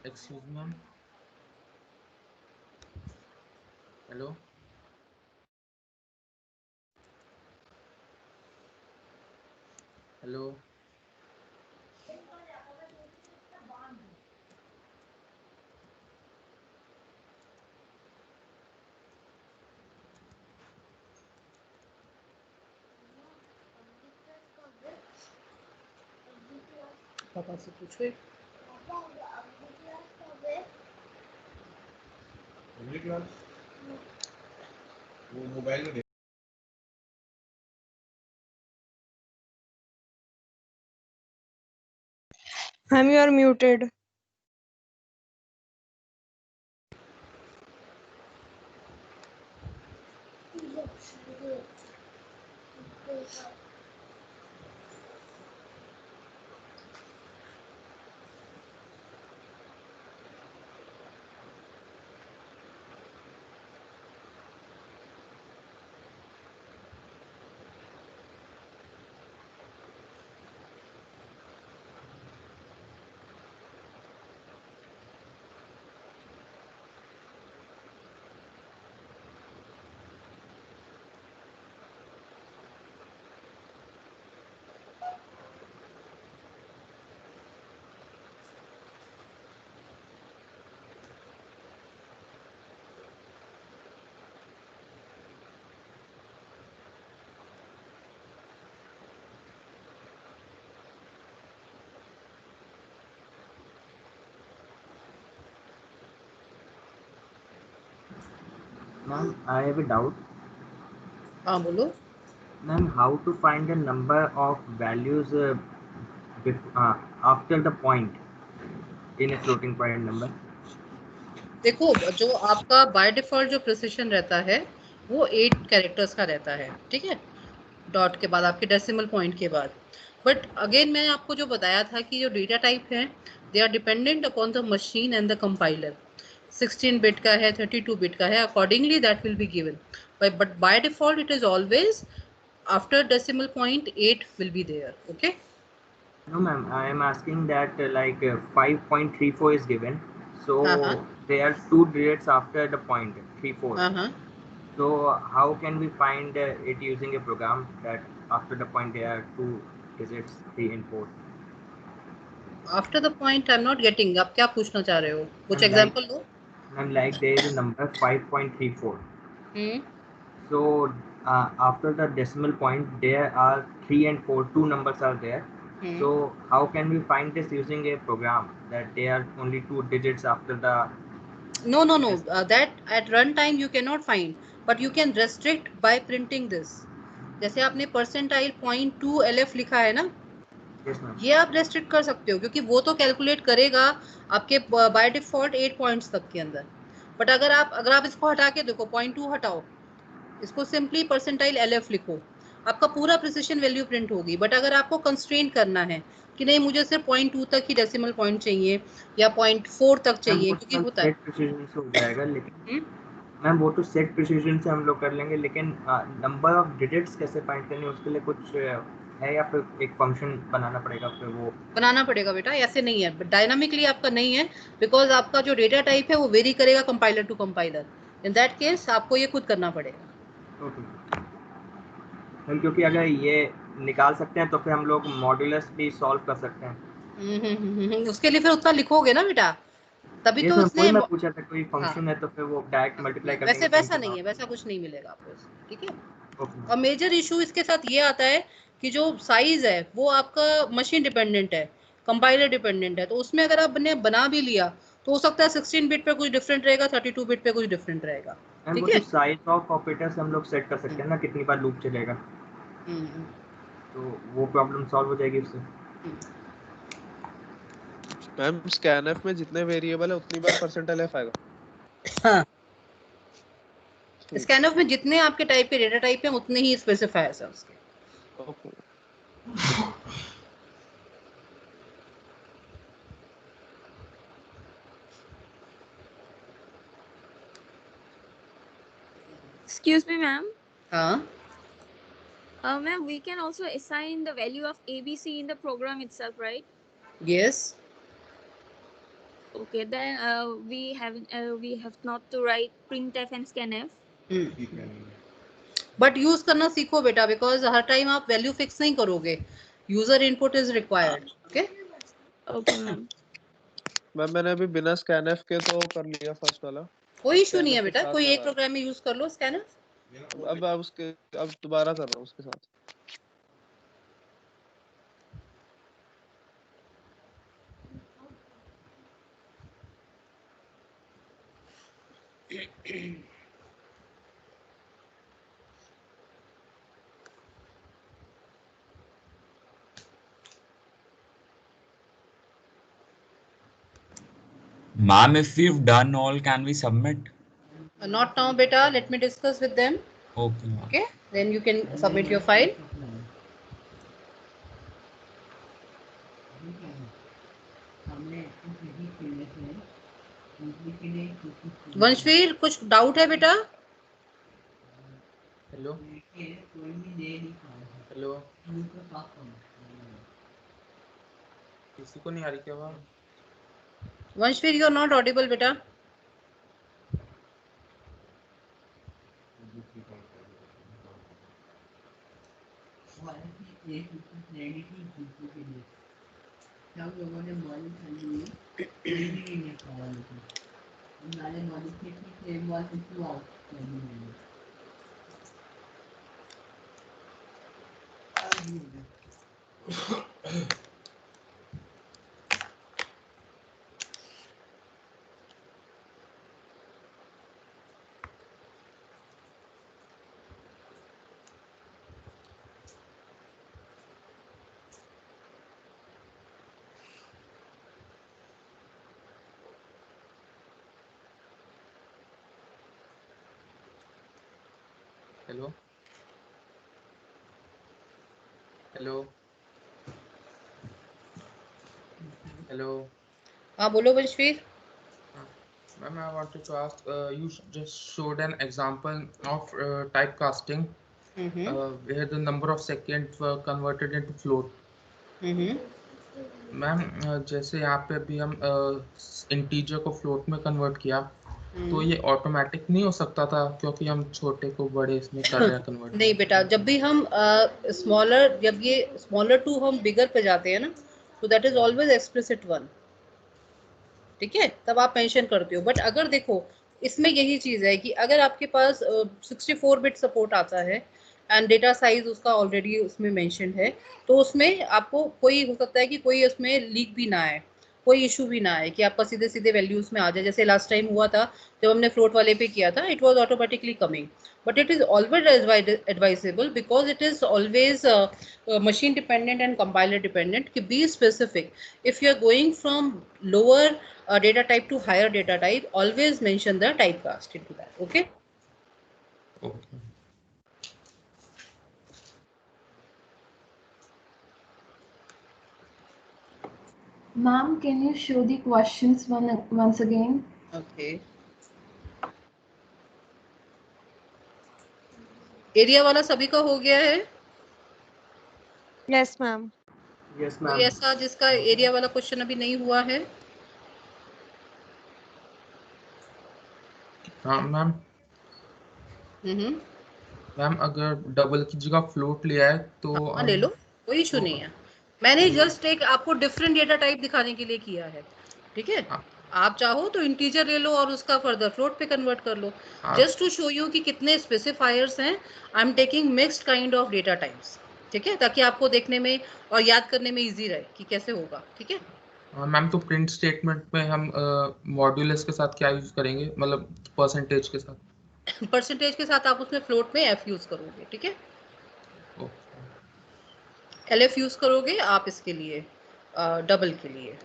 Excuse me, ma'am. Hello. Hello. पापा से पूछो। वो मोबाइल में Ma'am, you are muted. Ma'am, I have a doubt. हाँ बोलो। Ma'am, how to find the number of values after the point in a floating point number? देखो, जो आपका बाय डिफॉल्ट जो प्रिसिशन रहता है वो 8 कैरेक्टर्स का रहता है, ठीक है, डॉट के बाद आपके डेसिमल पॉइंट के बाद। बट अगेन मैंने आपको जो बताया था कि जो डेटा टाइप है they are dependent upon the machine and the compiler. 16 bit का है, 32 बिट का है, accordingly that will be given, but by default it is always after decimal point 8 will be there. Okay. No ma'am, I am asking that 5.34 is given, so there are 2 digits after the point 34. So how can we find it using a program that after the point there are 2 digits 3 and 4? After the point I'm not getting, आप क्या पूछना चाह रहे हो, कुछ example दो। Ma'am, like there is a number 5.34. So after the decimal point there are 3 and 4, 2 numbers are there. So how can we find this using a program that there are only 2 digits after the no that at run time you cannot find, but you can restrict by printing this. जैसे आपने percentile 0.2 LF लिखा है ना, ये आप restrict कर सकते हो क्योंकि वो तो कैलकुलेट करेगा आपके बाय डिफॉल्ट 8 पॉइंट्स तक के अंदर। बट अगर आप इसको हटा के देखो, 0.2 हटाओ, इसको सिंपली परसेंटाइल LF लिखो, आपका पूरा प्रिसिशन वैल्यू प्रिंट होगी। बट अगर आपको कंस्ट्रेंट करना है कि नहीं मुझे सिर्फ 0.2 तक ही डेसिमल पॉइंट चाहिए या 0.4 तक चाहिए, क्योंकि होता है प्रिसिजन से हो जाएगा, लेकिन मैम वो तो सेट प्रिसिजन से हम लोग कर लेंगे, लेकिन नंबर ऑफ डिजिट्स कैसे फाइंड करने उसके लिए कुछ है या फिर एक फंक्शन बनाना पड़ेगा? फिर वो बनाना पड़ेगा बेटा, ऐसे नहीं है, डायनामिकली आपका नहीं है, बिकॉज आपका जो डेटा टाइप है वो वेरी करेगा compiler to compiler. In that case आपको ये खुद करना पड़ेगा। क्योंकि अगर ये निकाल सकते हैं तो फिर हम लोग मॉड्यूलस भी सॉल्व कर सकते हैं। उसके लिए फिर उतना लिखोगे ना बेटा, तभी तो उसने मैं पूछा था कोई फंक्शन है तो फिर वो डायरेक्ट मल्टीप्लाई कर देंगे। वैसा नहीं है, वैसा कुछ नहीं मिलेगा आपको, ठीक है। और मेजर इशू इसके साथ ये आता है कि जो साइज है वो आपका मशीन डिपेंडेंट है, कंपाइलर डिपेंडेंट है, तो उसमें अगर आपने बना भी लिया तो हो सकता है 16 बिट पे कुछ डिफरेंट रहेगा, 32 बिट पे कुछ डिफरेंट रहेगा, ठीक है। साइज ऑफ ऑपरेटर्स हम लोग सेट कर सकते हैं ना, कितनी बार लूप चलेगा, तो वो प्रॉब्लम सॉल्व हो जाएगी उससे। मैम स्कैनफ में जितने वेरिएबल है उतनी बार परसेंटाइल एफ आएगा? हाँ, स्कैनफ में जितने आपके टाइप के डेटा टाइप हैं उतने ही स्पेसिफायर्स हैं उसके। ओके। Excuse me, ma'am. हाँ Ma'am, we can also assign the value of ABC in the program itself, right? Yes. Okay, then we have not to write printf and scanf. But use करना सीखो बेटा, because her time आप value fix नहीं करोगे, user input is required. Okay okay ma'am. Ma'am मैंने अभी बिना scanf के तो कर लिया फर्स्ट वाला. कोई इशू नहीं है बेटा, कोई एक प्रोग्राम में यूज कर लो स्कैनर. अब दोबारा कर रहा हूँ उसके साथ. Ma'am, if we've done all, can we submit? Not now, beta. Let me discuss with them. Okay. Okay. Then you can submit your file. वंशवीर, कुछ डाउट है बेटा? हेलो हेलो, किसी को नहीं आ रही क्या आवाज? वंशवीर, यू आर नॉट ऑडिबल बेटा. सब लोगों ने मॉडल खाली नहीं खाया, हमारे मॉडल के सेम वाले टू आउट. Hello hello hello. हाँ बोलो Vanshveer. Ma'am, I wanted to ask, you just showed an example of typecasting, where the number of seconds were converted into float. Ma'am जैसे यहाँ पे अभी हम इंटीजर को फ्लोट में कन्वर्ट किया, तो ये ऑटोमेटिक नहीं हो सकता था क्योंकि हम छोटे को बड़े इसमें कर रहे हैं कन्वर्ट? नहीं बेटा, जब भी हम स्मॉलर, जब ये स्मॉलर टू हम बिगर पे जाते हैं ना, तो that is always explicit one. ठीक है, तब आप मेंशन करते हो. बट अगर देखो, इसमें यही चीज है कि अगर आपके पास 64 बिट सपोर्ट आता है एंड डेटा साइज उसका ऑलरेडी उसमें मेंशन है, तो उसमें आपको कोई हो सकता है कि कोई उसमें लीक भी ना आए, कोई इशू भी ना आए कि आपका सीधे सीधे वैल्यूज में आ जाए. जैसे लास्ट टाइम हुआ था जब हमने फ्लोट वाले पे किया था, it was automatically coming. but it is always advisable, because it is always machine dependent and compiler dependent, to be specific. If you are going from lower data type to higher data type, always mention the typecast into that. Okay. Okay. Ma'am, can you show the questions once again? Okay. Area वाला सभी का हो गया है? Yes, ma'am. Yes, कोई ma'am. ऐसा जिसका area वाला क्वेश्चन अभी नहीं हुआ है? हाँ मैम. मैम अगर डबल की जगह फ्लोट लिया है तो हाँ, ले लो, कोई इशू नहीं है. मैंने जस्ट एक आपको डिफरेंट डेटा टाइप दिखाने के लिए किया है. ठीक है, आप चाहो तो इंटीजर ले लो और उसका फर्दर फ्लोट पे कन्वर्ट कर लो, जस्ट टू शो यू कि कितने स्पेसिफायर्स हैं. I am taking mixed kind of data types. ठीक है, ताकि आपको देखने में और याद करने में इजी रहे कि कैसे होगा. ठीक है मैम. तो प्रिंट स्टेटमेंट में हम मॉड्यूलस के साथ क्या यूज करेंगे, मतलब परसेंटेज के साथ? परसेंटेज के साथ आप उसमें फ्लोट में एफ यूज करोगे. ठीक है, एलएफ यूज करोगे आप इसके लिए, डबल के लिए.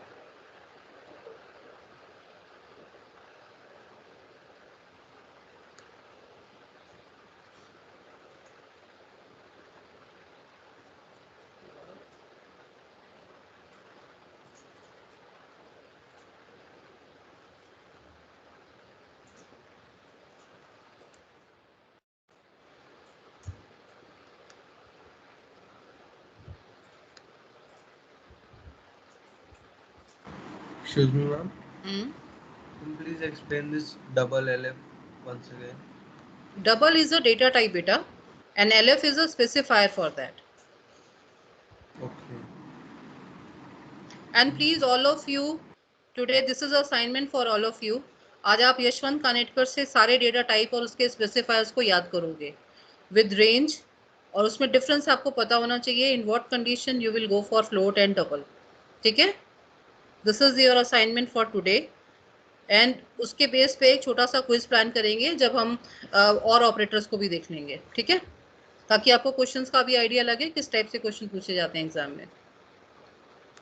Excuse me, ma'am. Hmm? Can you please explain this double LF once again? Double is a data type, beta, and LF is a specifier for that. Okay. And please, all of you, today this is assignment for all of you. आज आप यशवंत कानेटकर से सारे data type और उसके specifiers को याद करोगे with range, और उसमें डिफरेंस आपको पता होना चाहिए in what condition you will go for float and double. ठीक है, this is your assignment for today. And उसके बेस पे एक छोटा सा क्विज प्लान करेंगे जब हम और ऑपरेटर्स को भी देख लेंगे. ठीक है, ताकि आपको क्वेश्चंस का भी आइडिया लगे किस टाइप से क्वेश्चन पूछे जाते हैं एग्जाम में.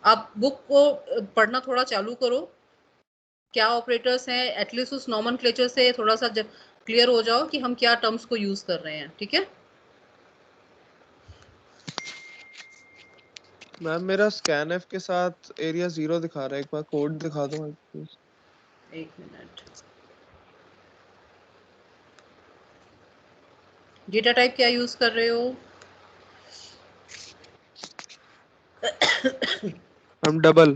आप बुक को पढ़ना थोड़ा चालू करो, क्या ऑपरेटर्स हैं, एटलीस्ट उस नॉमेनक्लेचर से थोड़ा सा क्लियर हो जाओ कि हम क्या टर्म्स को यूज कर रहे हैं. ठीक है, मैम मेरा स्कैनएफ के साथ एरिया 0 दिखा रहा है, एक बार कोड दिखा दो प्लीज. एक मिनट. डेटा टाइप क्या यूज कर रहे हो? हम डबल.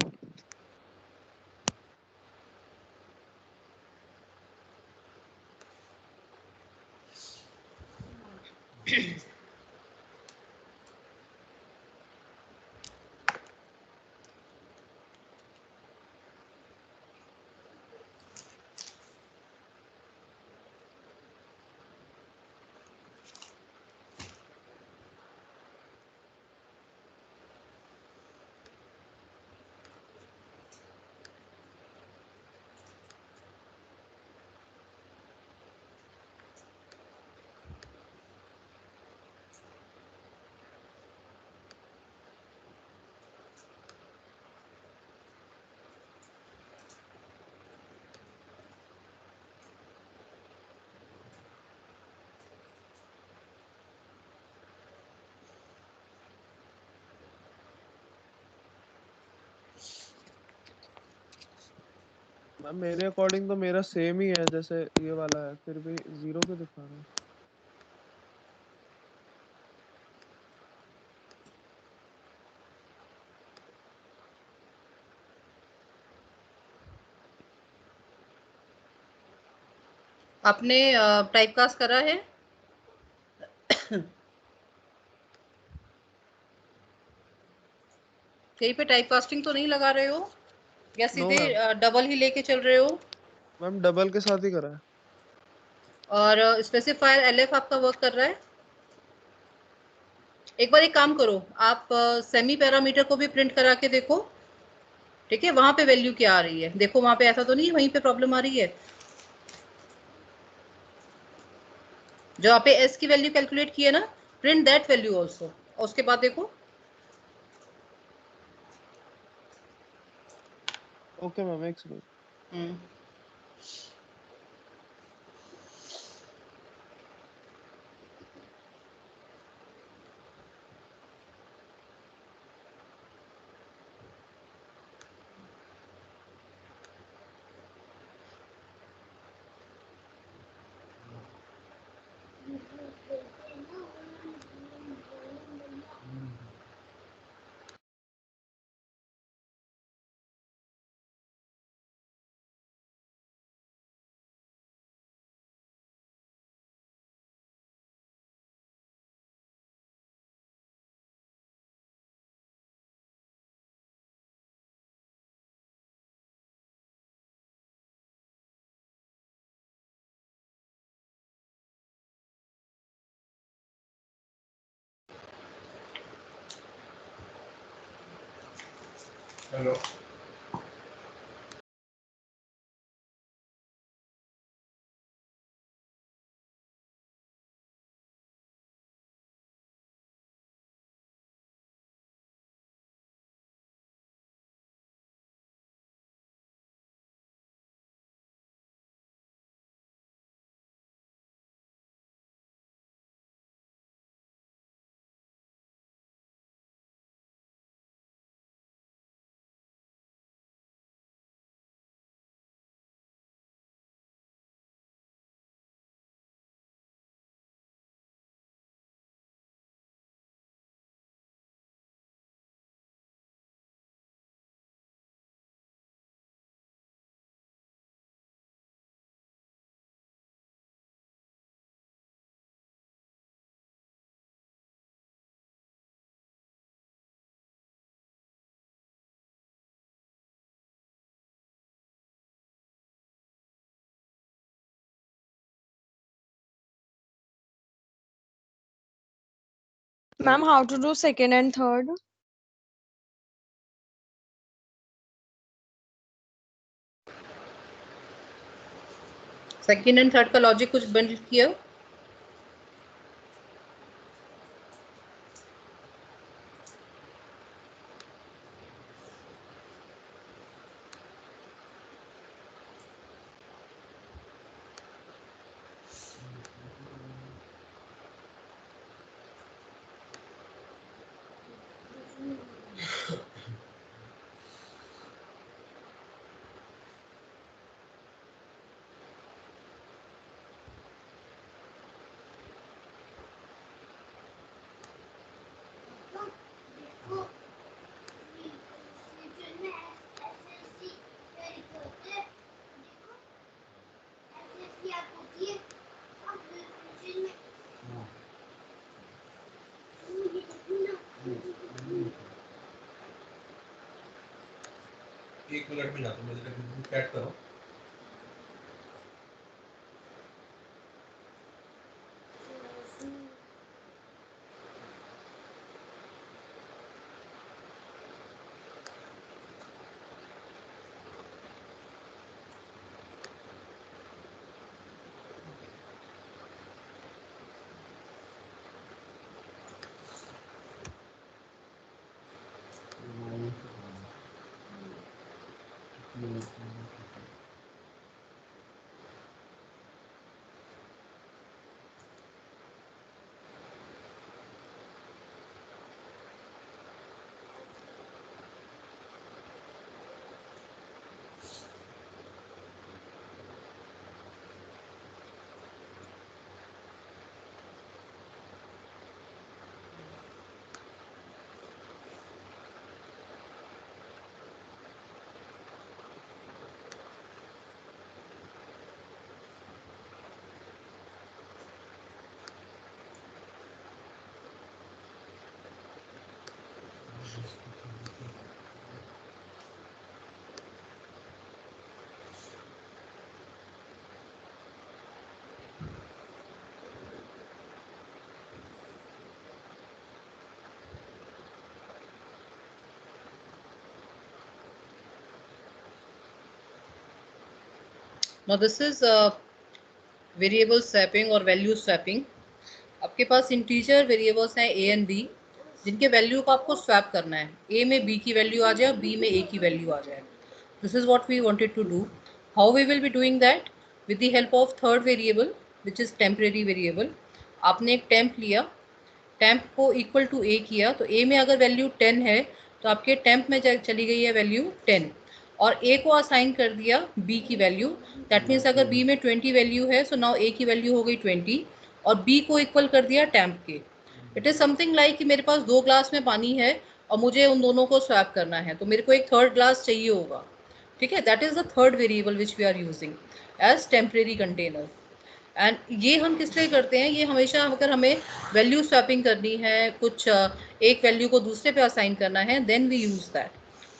मैम मेरे अकॉर्डिंग तो मेरा सेम ही है जैसे ये वाला है, फिर भी 0 क्यों दिखा रहा है? आपने टाइपकास्ट करा है? कहीं पे टाइपकास्टिंग तो नहीं लगा रहे हो या सीधे डबल ही लेके चल रहे हो? मैम डबल के साथ ही करा है. और स्पेसिफायर एलएफ आपका वर्क कर रहा है? एक बार एक काम करो, आप सेमी पैरामीटर को भी प्रिंट करा के देखो. ठीक है, वहां पे वैल्यू क्या आ रही है देखो, वहां पे ऐसा तो नहीं है वहीं पे प्रॉब्लम आ रही है. जो आप एस की वैल्यू कैलकुलेट की है ना, प्रिंट दैट वैल्यू ऑल्सो, और उसके बाद देखो. ओके मैम, एक second. Hello. Ma'am, how to do second and third? Second and third का लॉजिक कुछ बंद किया? एक मिनट में जाता हूँ, मुझे चेक करो। Now this is variable swapping और वैल्यू स्वैपिंग। आपके पास इंटीजर वेरिएबल्स हैं ए एंड बी, जिनके वैल्यू को आपको स्वैप करना है। ए में बी की वैल्यू आ जाए और बी में ए की वैल्यू आ जाए। This is what we wanted to do. How we will be doing that? With the help of third variable which is temporary variable. आपने एक टेम्प लिया, टेम्प को इक्वल टू ए किया, तो ए में अगर वैल्यू 10 है तो आपके टेम्प में चली गई है वैल्यू 10, और ए को असाइन कर दिया बी की वैल्यू। दैट मीन्स अगर बी में 20 वैल्यू है, सो नाउ ए की वैल्यू हो गई 20 और बी को इक्वल कर दिया टेम्प के। इट इज समथिंग लाइक कि मेरे पास 2 ग्लास में पानी है और मुझे उन दोनों को स्वैप करना है, तो मेरे को एक थर्ड ग्लास चाहिए होगा। ठीक है, that is the third variable which we are using as temporary container. And ये हम किस लिए करते हैं? ये हमेशा अगर हमें वैल्यू स्वैपिंग करनी है, कुछ एक वैल्यू को दूसरे पे असाइन करना है, then we use that.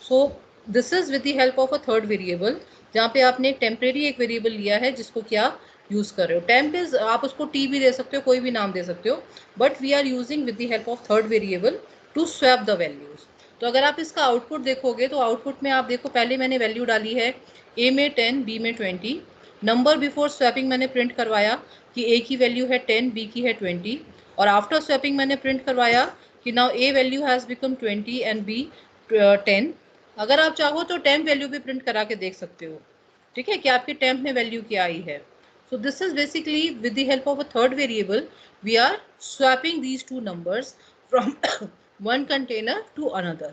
So this is with the help of a third variable, जहाँ पे आपने एक टेम्परेरी एक वेरिएबल लिया है जिसको क्या यूज कर रहे हो। टेम्प इज, आप उसको टी भी दे सकते हो, कोई भी नाम दे सकते हो, but we are using with the help of third variable to swap the values. तो अगर आप इसका आउटपुट देखोगे तो आउटपुट में आप देखो, पहले मैंने वैल्यू डाली है ए में 10, बी में 20। नंबर बिफोर स्वैपिंग मैंने प्रिंट करवाया कि ए की वैल्यू है 10, बी की है 20, और आफ्टर स्वैपिंग मैंने प्रिंट करवाया कि now A value has become 20 and B 10। अगर आप चाहो तो टेम्प वैल्यू भी प्रिंट करा के देख सकते हो, ठीक है, कि आपकी टेम्प में वैल्यू क्या आई है। So this is basically with the help of a third variable we are swapping these two numbers from one container to another.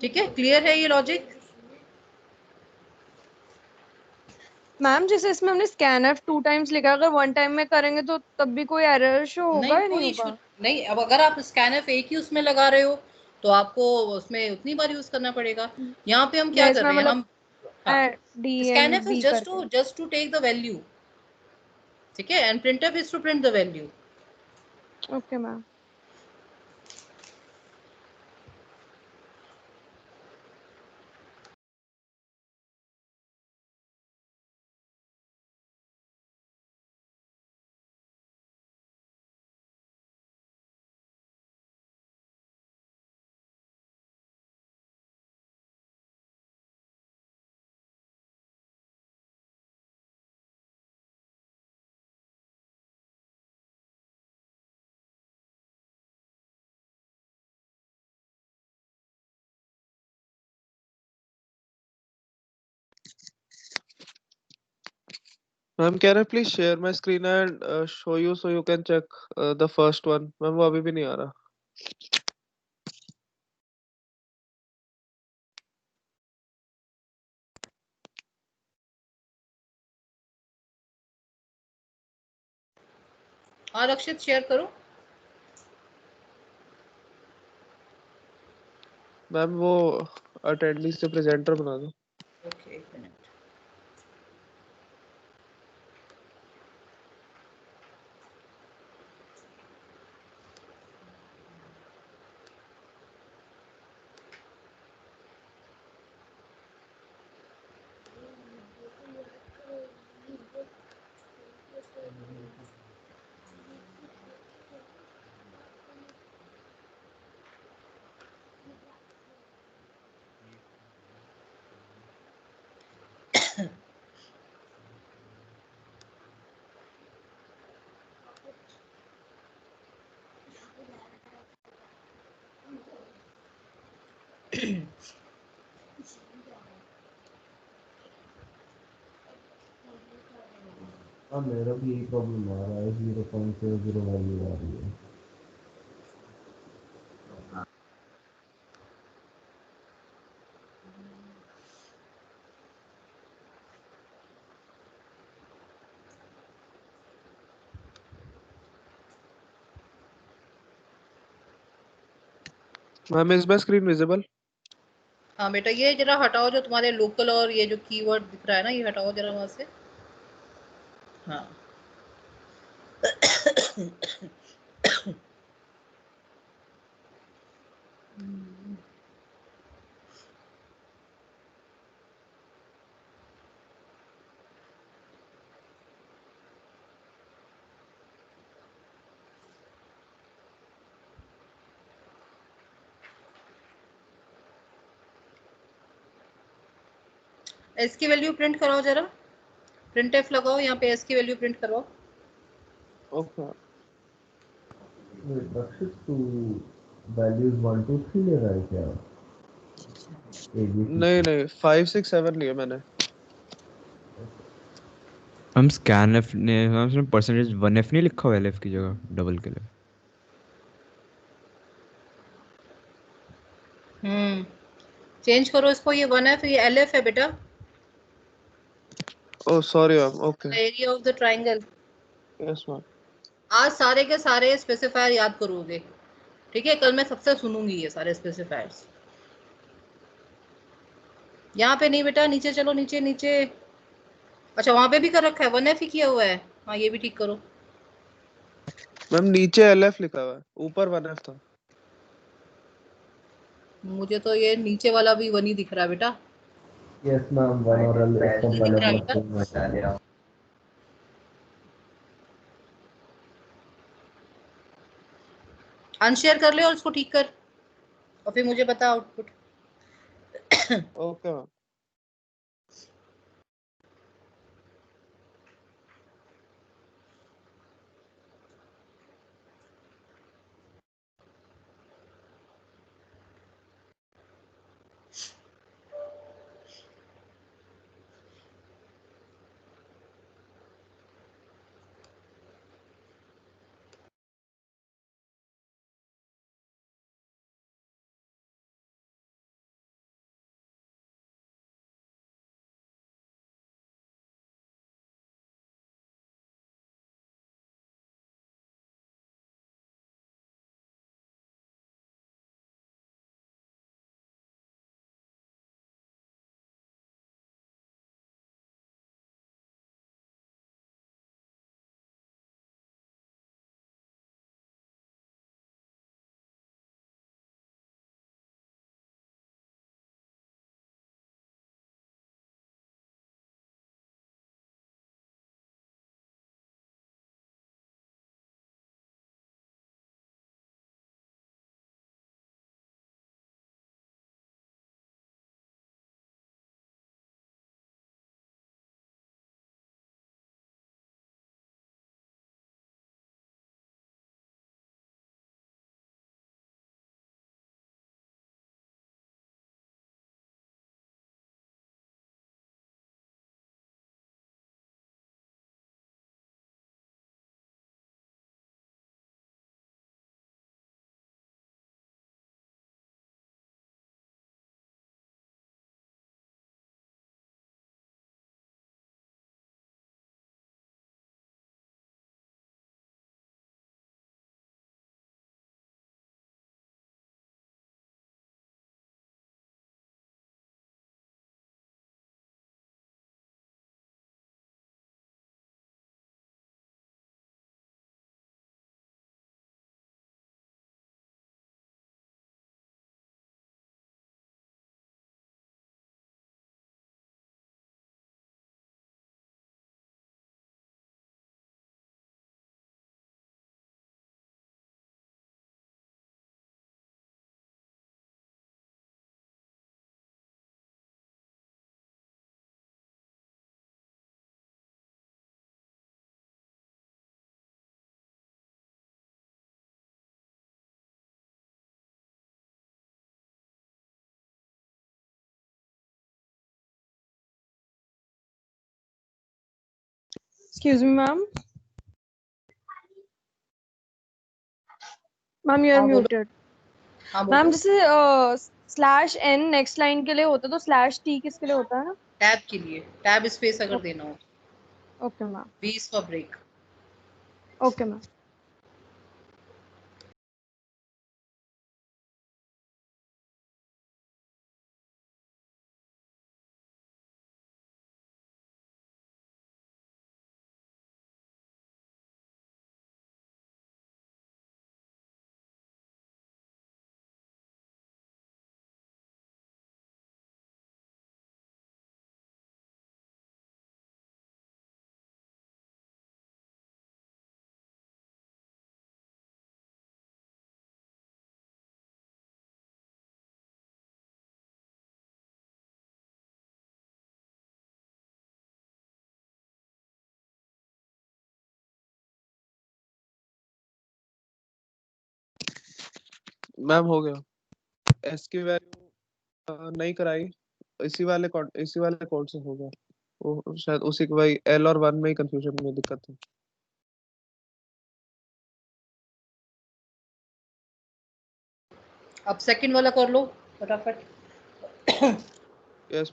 ठीक है, क्लियर है ये लॉजिक? मैम जैसे इसमें हमने स्कैनफ 2 टाइम्स लिखा, अगर 1 टाइम में करेंगे तो तब भी कोई एरर शो होगा या नहीं होगा? नहीं, अब अगर आप स्कैनफ एक ही उसमें लगा रहे हो तो आपको उसमें उतनी बार यूज करना पड़ेगा। यहाँ पे हम क्या कर रहे हैं, हम scanf is just to take the value, ठीक है, and printf is to print the value. Okay ma'am. Ma'am कह रहे please share my screen and show you so you can check the first one. Ma'am वो अभी भी नहीं आ रहा। हाँ रक्षित शेयर करो। मैम वो अटेंडी से प्रेजेंटर बना दो। ओके एक मिनट। हाँ मेरा भी यही प्रॉब्लम आ रहा है 0.00 वैल्यू आ रही है। Ma'am is my screen visible? हाँ बेटा ये जरा हटाओ जो तुम्हारे लोकल और ये जो कीवर्ड दिख रहा है ना ये हटाओ जरा वहां से। हाँ एस की वैल्यू प्रिंट कराओ जरा। प्रिंट एफ लगाओ यहाँ पे एस की वैल्यू प्रिंट करवाओ। ओके रक्षित तू वैल्यूज 1 2 3 ले रहा है क्या? नहीं नहीं 5 6 7 लिया मैंने। हम स्कैनएफ ने हमने परसेंटेज 1f नहीं लिखा हुआ LF की जगह डबल के लिए। चेंज करो इसको, ये 1f ये LF है बेटा। Oh sorry ma'am. Okay area of the triangle. Yes ma'am. आज सारे के सारे स्पेसिफायर याद करोगे, ठीक है? कल मैं सबसे सुनूंगी ये सारे स्पेसिफायर्स। यहाँ पे नहीं बेटा, नीचे चलो, नीचे नीचे। अच्छा वहां पे भी कर रखा है, 1f ही किया हुआ है। हाँ ये भी ठीक करो। मैम नीचे LF लिखा हुआ है, ऊपर 1F था। मुझे तो ये नीचे वाला भी 1 ही दिख रहा है बेटा। यस मैम 1 और इसको नहीं पहले दिख रहा है अपना बेटा। स्क्रीन में डाल रहा हूँ। अनशेयर कर ले और उसको ठीक कर और फिर मुझे बता output. Okay ma'am. Excuse me, ma'am. Ma'am, you are हाँ बोलो. muted. हाँ मैम बोलो. जैसे स्लैश एन नेक्स्ट लाइन के लिए होता है तो स्लैश टी किसके लिए होता है ना? टैब के लिए. टैब स्पेस अगर देना हो. Okay ma'am. B is for break. Okay ma'am. Ma'am हो गया। एस की वैल्यू नहीं कराई, इसी वाले कोड से होगा वो, शायद उसी के भाई एल और 1 में ही कंफ्यूजन में दिक्कत है। अब सेकंड वाला कर लो फटाफट. Yes.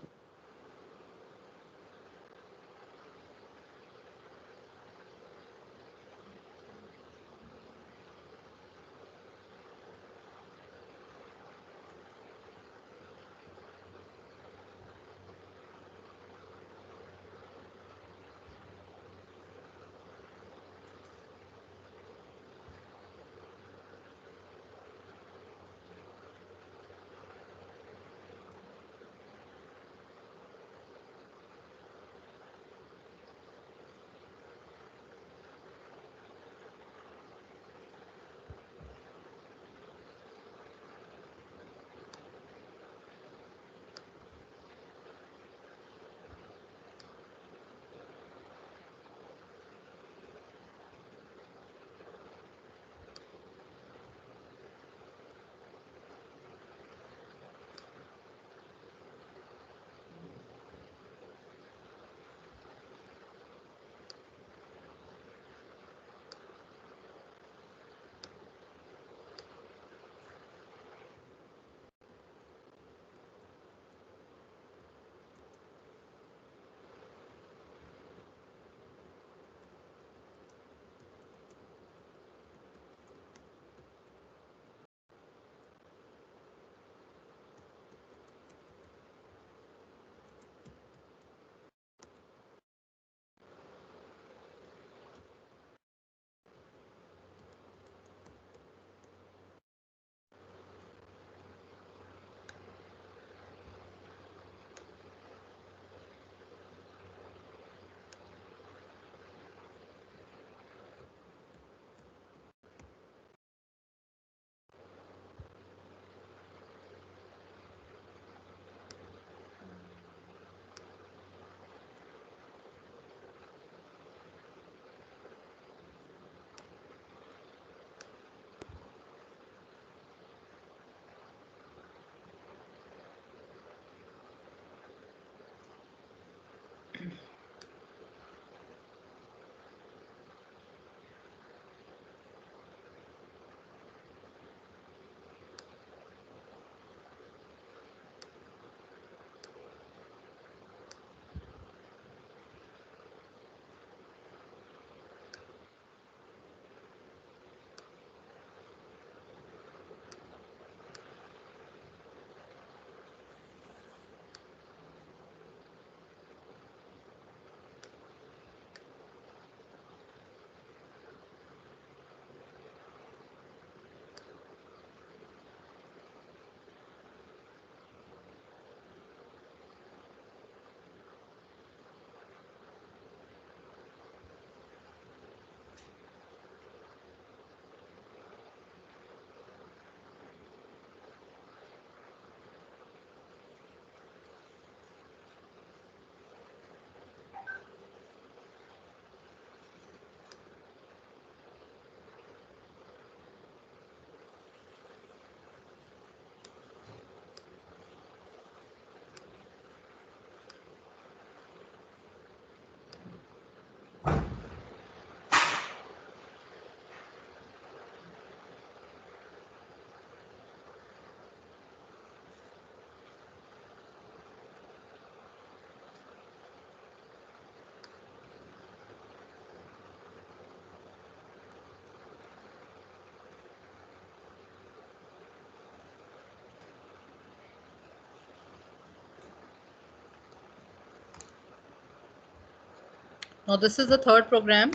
Now this is the third program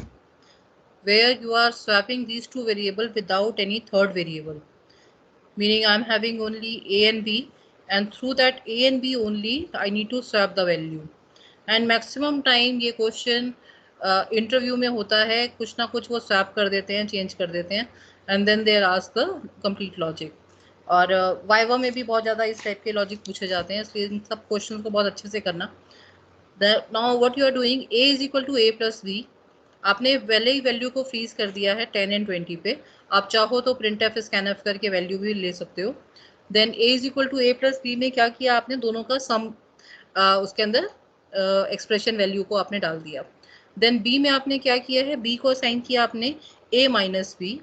where you are swapping these two variables without any third variable. Meaning I'm having only a and b, and through that a and b only I need to swap the value. And maximum time ये question interview में होता है, कुछ ना कुछ वो swap कर देते हैं, चेंज कर देते हैं, and then they are asked the complete logic. और वाइवा में भी बहुत ज़्यादा इस टाइप के लॉजिक पूछे जाते हैं, इसलिए इन सब क्वेश्चन को बहुत अच्छे से करना. Now what you are doing, a is equal to a plus b. आपने पहले ही वैल्यू को फ्रीज कर दिया है 10 एंड 20 पे. आप चाहो तो प्रिंट एफ स्कैन एफ करके वैल्यू भी ले सकते हो. देन a is equal to a plus b में क्या किया आपने, दोनों का सम उसके अंदर एक्सप्रेशन वैल्यू को आपने डाल दिया. देन b में आपने क्या किया है, b को असाइन किया आपने a minus B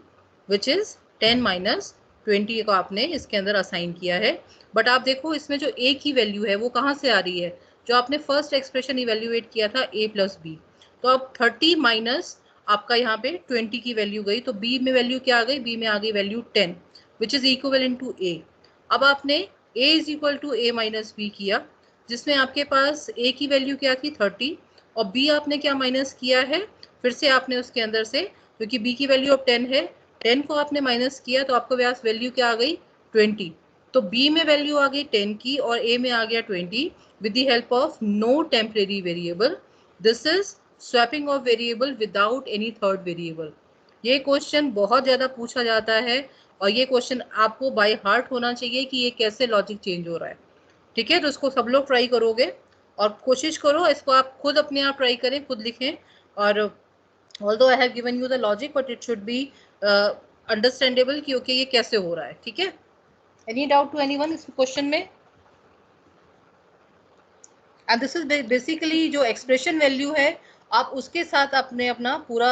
which is 10 minus 20 को आपने इसके अंदर असाइन किया है. बट आप देखो इसमें जो a की वैल्यू है वो कहाँ से आ रही है, जो आपने फर्स्ट एक्सप्रेशन इवेल्युएट किया था a प्लस बी. तो अब 30 माइनस आपका यहाँ पे 20 की वैल्यू गई, तो b में वैल्यू क्या आ गई, b में आ गई value 10 which is equal to a. अब आपने a is equal to a minus B किया, जिसमें आपके पास a की वैल्यू क्या थी 30, और b आपने क्या माइनस किया है, फिर से आपने उसके अंदर से, क्योंकि b की वैल्यू अब 10 है, 10 को आपने माइनस किया तो आपके पास वैल्यू क्या आ गई 20. तो b में वैल्यू आ गई 10 की और a में आ गया 20 with the help of no temporary variable. This is swapping of variable without any third variable. ये क्वेश्चन बहुत ज़्यादा पूछा जाता है और ये क्वेश्चन आपको बाय हार्ट होना चाहिए कि ये कैसे लॉजिक चेंज हो रहा है. ठीक है, तो इसको सब लोग ट्राई करोगे और कोशिश करो इसको आप खुद अपने आप ट्राई करें, खुद लिखें. और although I have given you the logic but it should be understandable कि ओके ये कैसे हो रहा है. ठीक है, एनी डाउट टू एनीवन इस क्वेश्चन में? एंड दिस इज बेसिकली जो एक्सप्रेशन वैल्यू है आप उसके साथ आपने अपना पूरा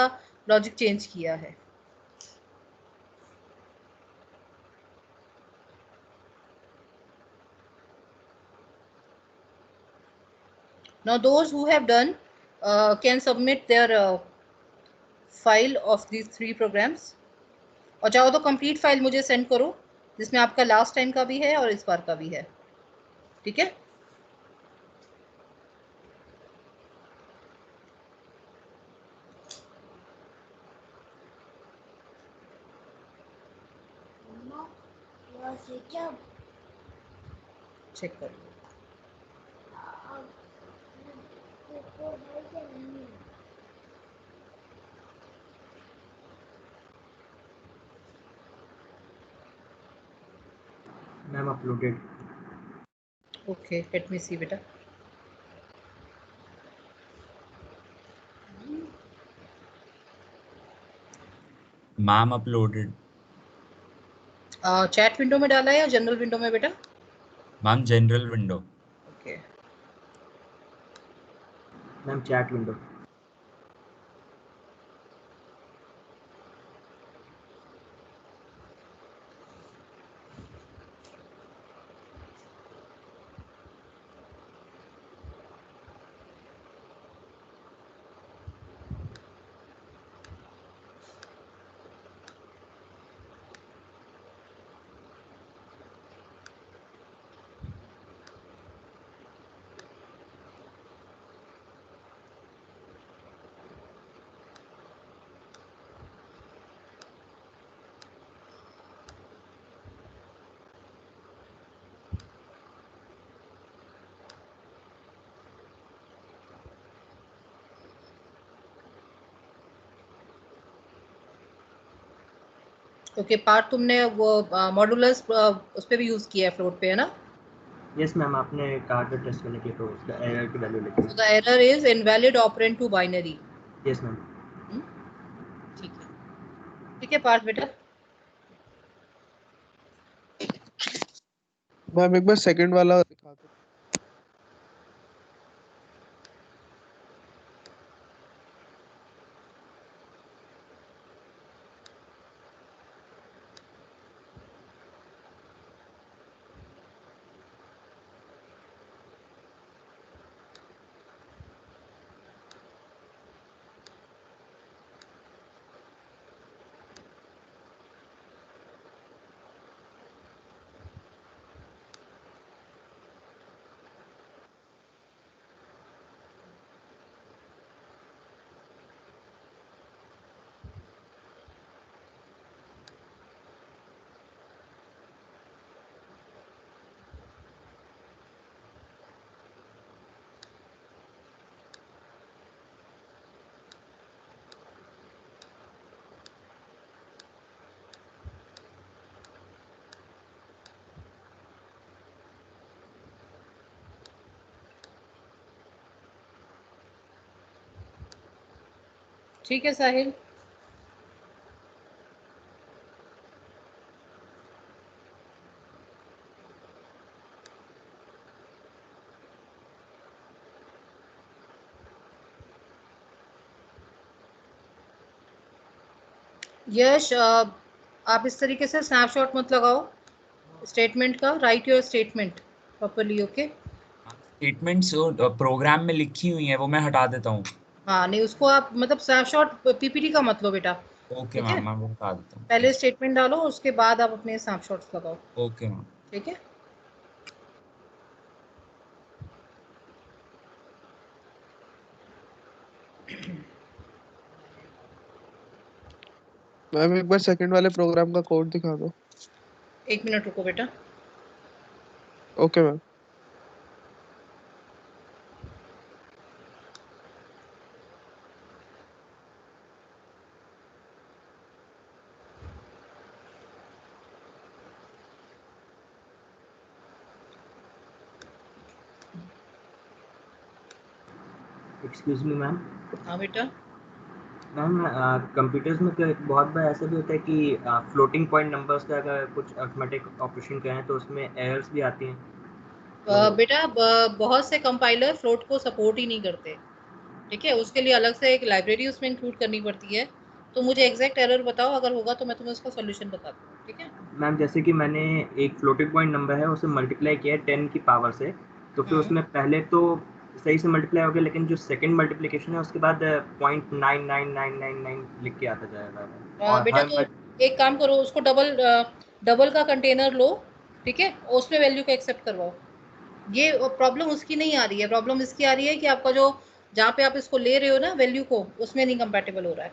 लॉजिक चेंज किया है. Now those who have done can submit their file of these 3 programs. और चाहो तो कंप्लीट फाइल मुझे सेंड करो जिसमें आपका लास्ट टाइम का भी है और इस बार का भी है. ठीक है, चेक करो. Ma'am uploaded. Okay, let me see बेटा. Ma'am uploaded. चैट विंडो में डाला है या जनरल विंडो में बेटा? Ma'am general window. Okay ma'am chat window. Okay, part तुमने वो मॉड्यूलस उस पे भी यूज किया है, फ्लोट पे, है ना? यस मैम, आपने कहा था टेस्ट करने के तो उसका एरर की वैल्यू लिखी. So the error is invalid operand to binary. Yes ma'am. ठीक है, ठीक है पार्थ बेटा. मैम एक बार सेकंड वाला दिखा दो. ठीक है साहिल। यश आप इस तरीके से स्नैपशॉट मत लगाओ स्टेटमेंट का, write your statement properly. Okay, statements program में लिखी हुई है वो मैं हटा देता हूँ। हाँ नहीं, उसको आप मतलब स्नैपशॉट पीपीटी का मत लो बेटा। ओके मैम, मैं वो हटा देता हूँ। पहले स्टेटमेंट डालो, उसके बाद आप अपने स्नैपशॉट्स लगाओ। Okay ma'am. ठीक है। मैम एक बार सेकंड वाले प्रोग्राम का कोड दिखा दो। 1 मिनट रुको बेटा। Okay ma'am. Excuse me ma'am. हाँ बेटा। मैम कंप्यूटर्स में बहुत बार ऐसा भी होता है कि फ्लोटिंग पॉइंट नंबर्स का अगर कुछ अरिथमेटिक ऑपरेशन करें तो उसमें एरर्स भी आती हैं। बेटा बहुत से कंपाइलर फ्लोट को सपोर्ट ही नहीं करते। ठीक है, उसके लिए अलग से एक लाइब्रेरी उसमें इंक्लूड करनी पड़ती है। तो मुझे एग्जैक्ट एरर बताओ, अगर होगा तो मैं तुम्हें उसका सॉल्यूशन बता दूँ। ठीक है मैम, जैसे कि मैंने एक फ्लोटिंग पॉइंट नंबर है उसे मल्टीप्लाई किया है 10 की पावर से, तो फिर उसमें पहले तो सही से मल्टीप्लाई हो गया, लेकिन जो सेकंड मल्टीप्लिकेशन है उसके बाद 0.99999 लिख के आता जाएगा। और बेटा तो एक काम करो, उसको डबल का कंटेनर लो। ठीक है, उसमें वैल्यू को एक्सेप्ट करवाओ। ये प्रॉब्लम उसकी नहीं आ रही है, प्रॉब्लम इसकी आ रही है कि आपका जो जहाँ पे आप इसको ले रहे हो ना वैल्यू को, उसमें नहीं कंपैटिबल हो रहा है।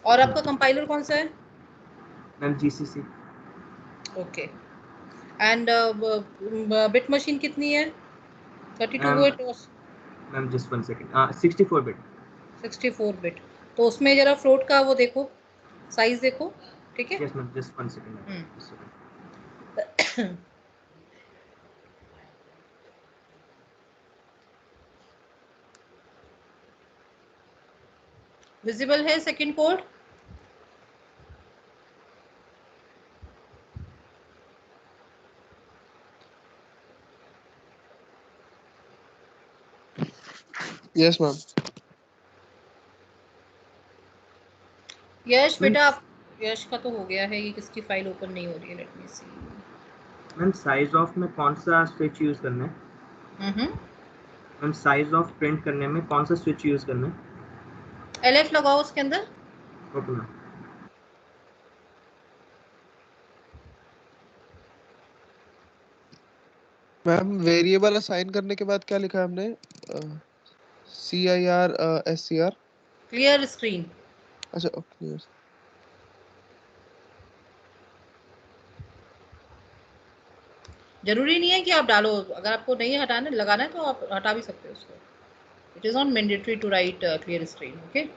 और आपका कंपाइलर कौन सा है? Ma'am GCC. Okay. And bit machine कितनी है? 32 bit? Ma'am just 1 second, 64 bit. 64 bit. तो उसमें जरा फ्लोट का वो देखो, साइज देखो। ठीक है। Yes ma'am, just 1 second. Visible है second code? Yes ma'am. Yash बेटा, यश का तो हो गया है, ये किसकी फाइल ओपन नहीं हो रही है? Let me see. Ma'am size of में कौन सा स्विच यूज करना है? मैम साइज ऑफ प्रिंट करने में कौन सा स्विच यूज करना है? LF लगाओ उसके अंदर। Okay ma'am. Ma'am variable assign करने के बाद क्या लिखा है हमने? CIR SCR clear screen. अच्छा क्लियर। जरूरी नहीं है कि आप डालो, अगर आपको नहीं हटाना लगाना है तो आप हटा भी सकते हो उसको। It is not mandatory to write clear screen. Okay.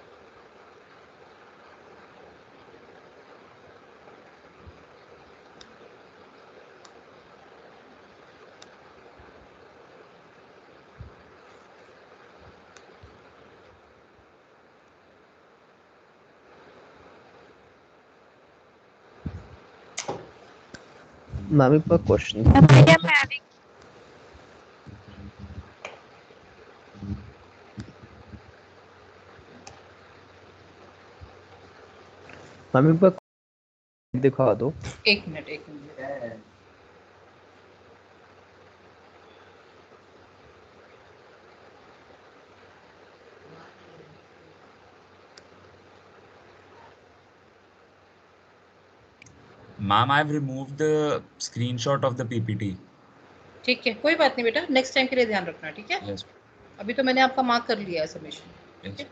Ma'am एक क्वेश्चन। मैम एक बार दिखा दो। एक minute. Ma'am, I've removed the screenshot of the PPT. ठीक है, कोई बात नहीं बेटा, नेक्स्ट टाइम के लिए ध्यान रखना। ठीक है। Yes. अभी तो मैंने आपका मार्क कर लिया है submission. Yes.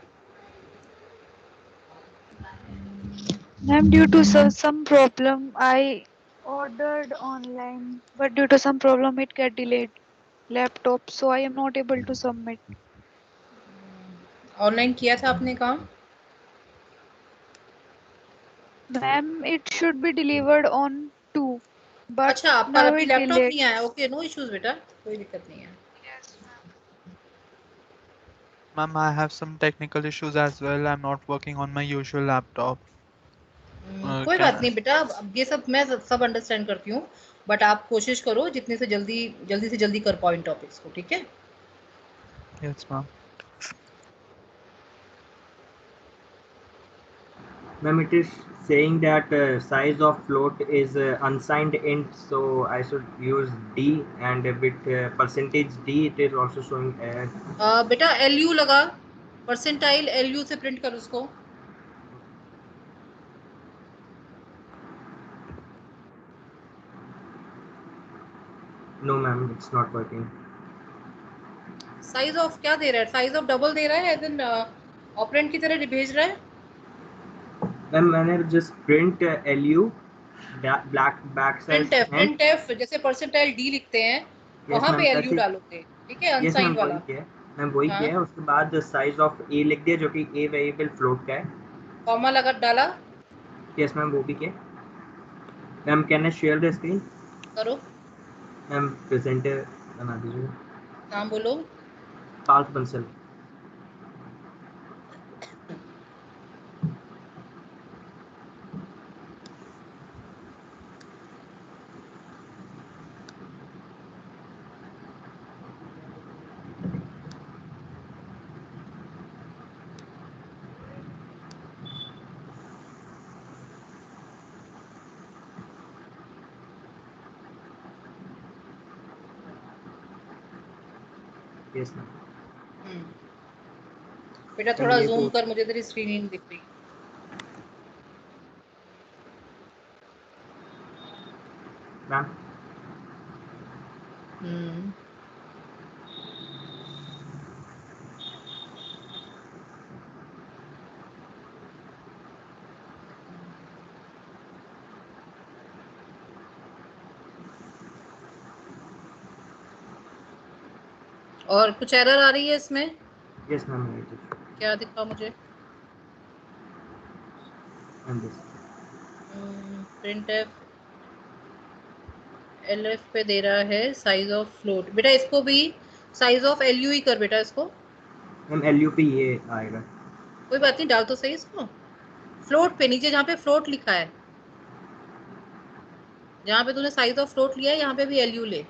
Ma'am, due to some problem, I ordered online, but due to some problem, it get delayed. Laptop, so I am not able to submit. Online किया था आपने काम? Ma'am, it should be delivered on 2, but अच्छा, आपका now अभी it laptop delayed. नहीं आया। Okay, no issues बेटा, कोई दिक्कत नहीं है। Ma'am, I have some technical issues as well. I'm not working on my usual laptop. कोई बात नहीं बेटा, अब ये सब मैं सब अंडरस्टैंड करती हूँ, बट आप कोशिश करो जितने से जल्दी कर पाओ इन टॉपिक्स को, ठीक है? Yes, ma'am. Ma'am, it is saying that size of float is unsigned int, so I should use D, and with percentage D it is also showing error. बेटा LU लगा, परसेंटाइल LU से print कर उसको. No ma'am, it's not working. Size of क्या दे रहा है? Size of double दे रहा है, देन ऑपरेंड की तरह भेज रहा है. मैम मैंने just print LU black backslash print F जैसे परसेंटाइल D लिखते हैं, वहां पे LU डालोगे, ठीक है? अनसाइंड वाला. मैम वही किया है. उसके बाद साइज ऑफ A लिख दिया, जो कि A वेरिएबल फ्लोट का है. कॉमा लगा डाला. यस मैम, वो भी किया. Ma'am can I share the screen? करो. मैम प्रेजेंटर बना दीजिए. नाम बोलो. पार्थ बंसल. Yes ma'am. बेटा थोड़ा जूम कर, मुझे तेरी स्क्रीन नहीं दिख रही. मैम और कुछ एरर आ रही है इसमें? Yes ma'am. क्या दिखा मुझे? प्रिंट एफ LF पे दे रहा है साइज ऑफ फ्लोट. बेटा इसको भी साइज ऑफ LU ही कर बेटा इसको. मैम LU पे ये आएगा. कोई बात नहीं, डाल तो सही इसको. फ्लोट पे नीचे जहाँ पे फ्लोट लिखा है, जहाँ पे तूने साइज ऑफ फ्लोट लिया है, यहाँ पे भी LU ले.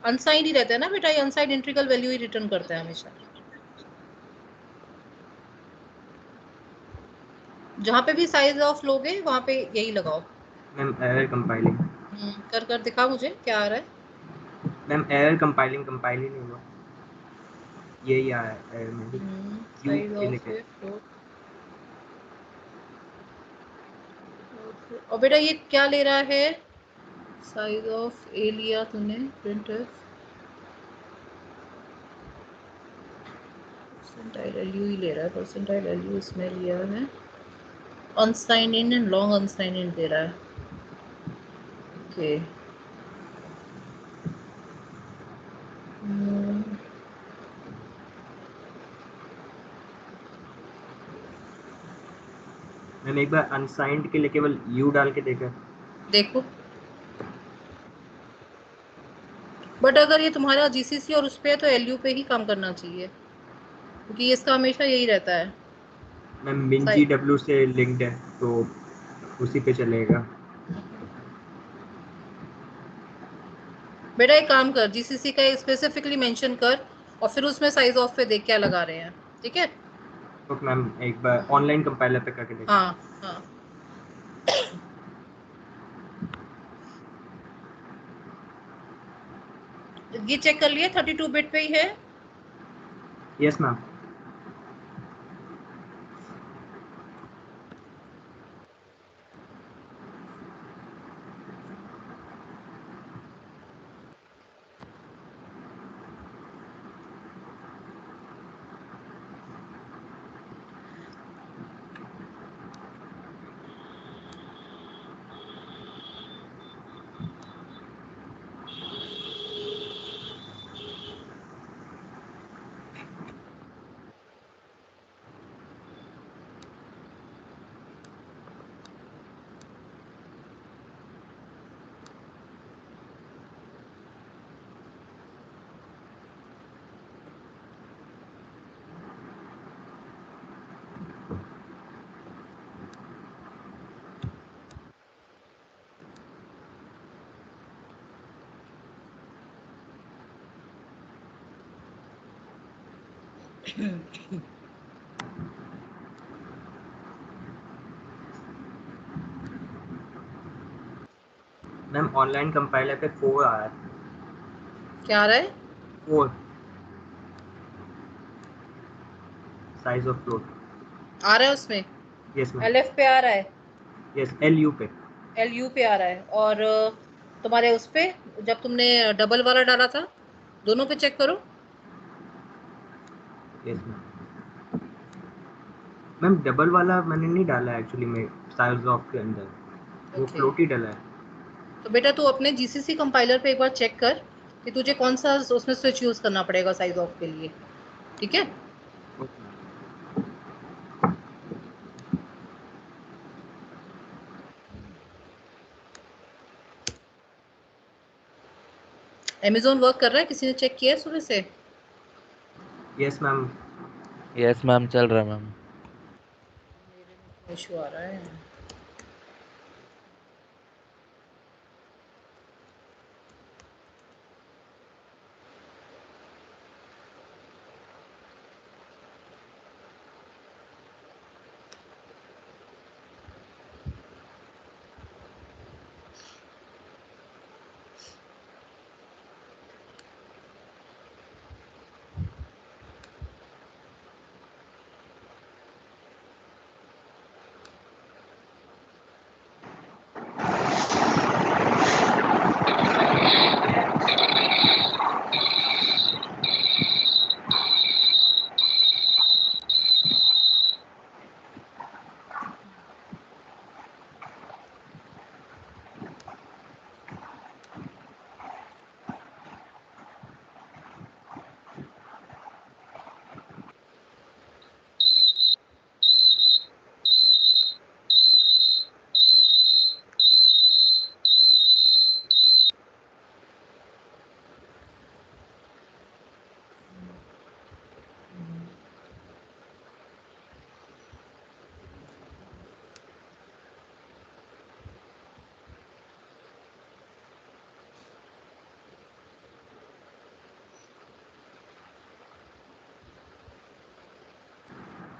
अनसाइंड ही रहता है ना बेटा, ये अनसाइंड इंटीग्रल वैल्यू ही रिटर्न करता है हमेशा. जहाँ पे भी साइज ऑफ लोगे वहाँ पे यही लगाओ. Ma'am error compiling. कर दिखा मुझे क्या आ रहा है. मैम एरर कंपाइलिंग नहीं हुआ. यही आ रहा है एरर में. Size of. और बेटा ये क्या ले रहा है? साइज ऑफ A लिया तूने, प्रिंट एफ परसेंटाइल LU ही ले रहा है. परसेंटाइल LU इसमें लिया है. Unsigned int and long unsigned int दे रहा है. ओके. मैम एक बार अनसाइंड के लिए केवल U डाल के देखो. बट अगर ये तुम्हारा GCC और उस पे है तो LU पे ही काम करना चाहिए, क्योंकि इसका हमेशा यही रहता है. मैम WinGW से लिंक्ड है तो उसी पे चलेगा. बेटा एक काम कर, GCC का स्पेसिफिकली मेंशन कर और फिर उसमें साइज ऑफ पे देख क्या लगा रहे हैं, ठीक है? ओके मैम, एक बार ऑनलाइन कंपाइलर पे करके देखो. हाँ. ये चेक कर लिए 32 बिट पे ही है? Yes ma'am. Ma'am online compiler पे 4 आ रहा है। क्या आ रहा है? 4 साइज ऑफ फ्लोट आ रहा है उसमें? Yes ma'am. LF पे आ रहा है? यस LU पे। LU पे आ रहा है। और तुम्हारे उस पे जब तुमने डबल वाला डाला था, दोनों पे चेक करो। Yes ma'am. मैम डबल वाला मैंने नहीं डाला एक्चुअली में साइज ऑफ के अंदर, वो फ्लोट ही डाला है। तो बेटा तू अपने GCC कंपाइलर पे एक बार चेक कर कि तुझे कौन सा उसमें स्विच यूज करना पड़ेगा साइज ऑफ के लिए, ठीक है? Amazon वर्क कर रहा है? किसी ने चेक किया है सुबह से? Yes ma'am. यस मैम, चल रहा है मैम। इशू आ रहा है।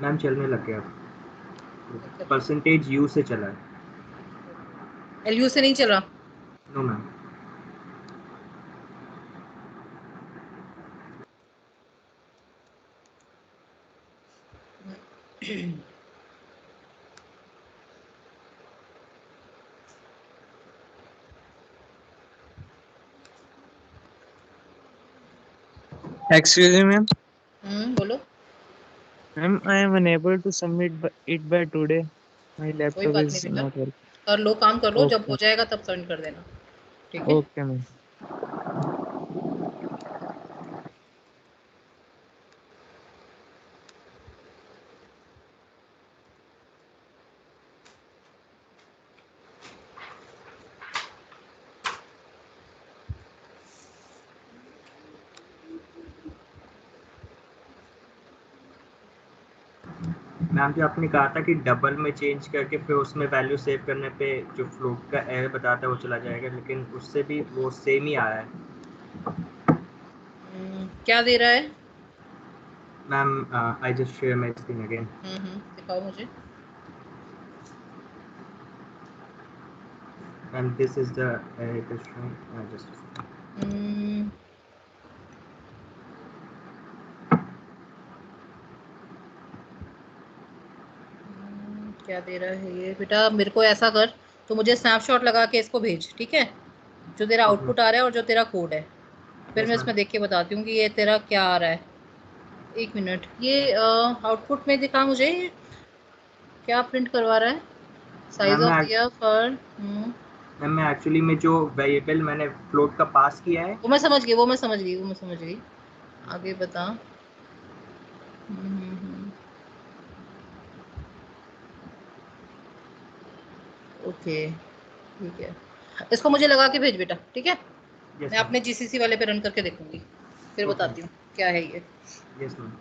मैम चलने लग गया अब। परसेंटेज U से चला है। LU से नहीं चला? No ma'am. Excuse me, ma'am. बोलो। Ma'am, I am unable to submit it by today. My कोई laptop बात is नहीं बेटा, not working. कर लो, काम कर लो, जब हो Okay. जाएगा तब सबमिट कर देना, ठीक है? Okay, ma'am. मैम जो आपने कहा था कि डबल में चेंज करके फिर उसमें वैल्यू सेव करने पे जो फ्लोट का एरर बताता है वो चला जाएगा, लेकिन उससे भी वो सेम ही आ रहा है। क्या दे रहा है? Ma'am I just share my screen again. दिखाओ मुझे। And this is the error it is showing. Just a second. क्या दे रहा है ये बेटा? मेरे को ऐसा कर, तो मुझे स्नैपशॉट लगा के इसको भेज, ठीक है? जो तेरा आउटपुट आ रहा है और जो तेरा कोड है, फिर मैं इसमें देख के बताती हूँ कि ये तेरा क्या आ रहा है। एक मिनट, ये आउटपुट में दिखा मुझे क्या प्रिंट करवा रहा है। साइज ऑफ दिया फॉर मैम मैं एक्चुअली में जो वेरिएबल मैंने फ्लोट का पास किया है वो मैं समझ गई, वो मैं समझ गई। आगे बता। ओके ठीक है, इसको मुझे लगा के भेज बेटा, ठीक है? मैं अपने GCC वाले पे रन करके देखूंगी, फिर बताती हूँ क्या है ये। Yes ma'am.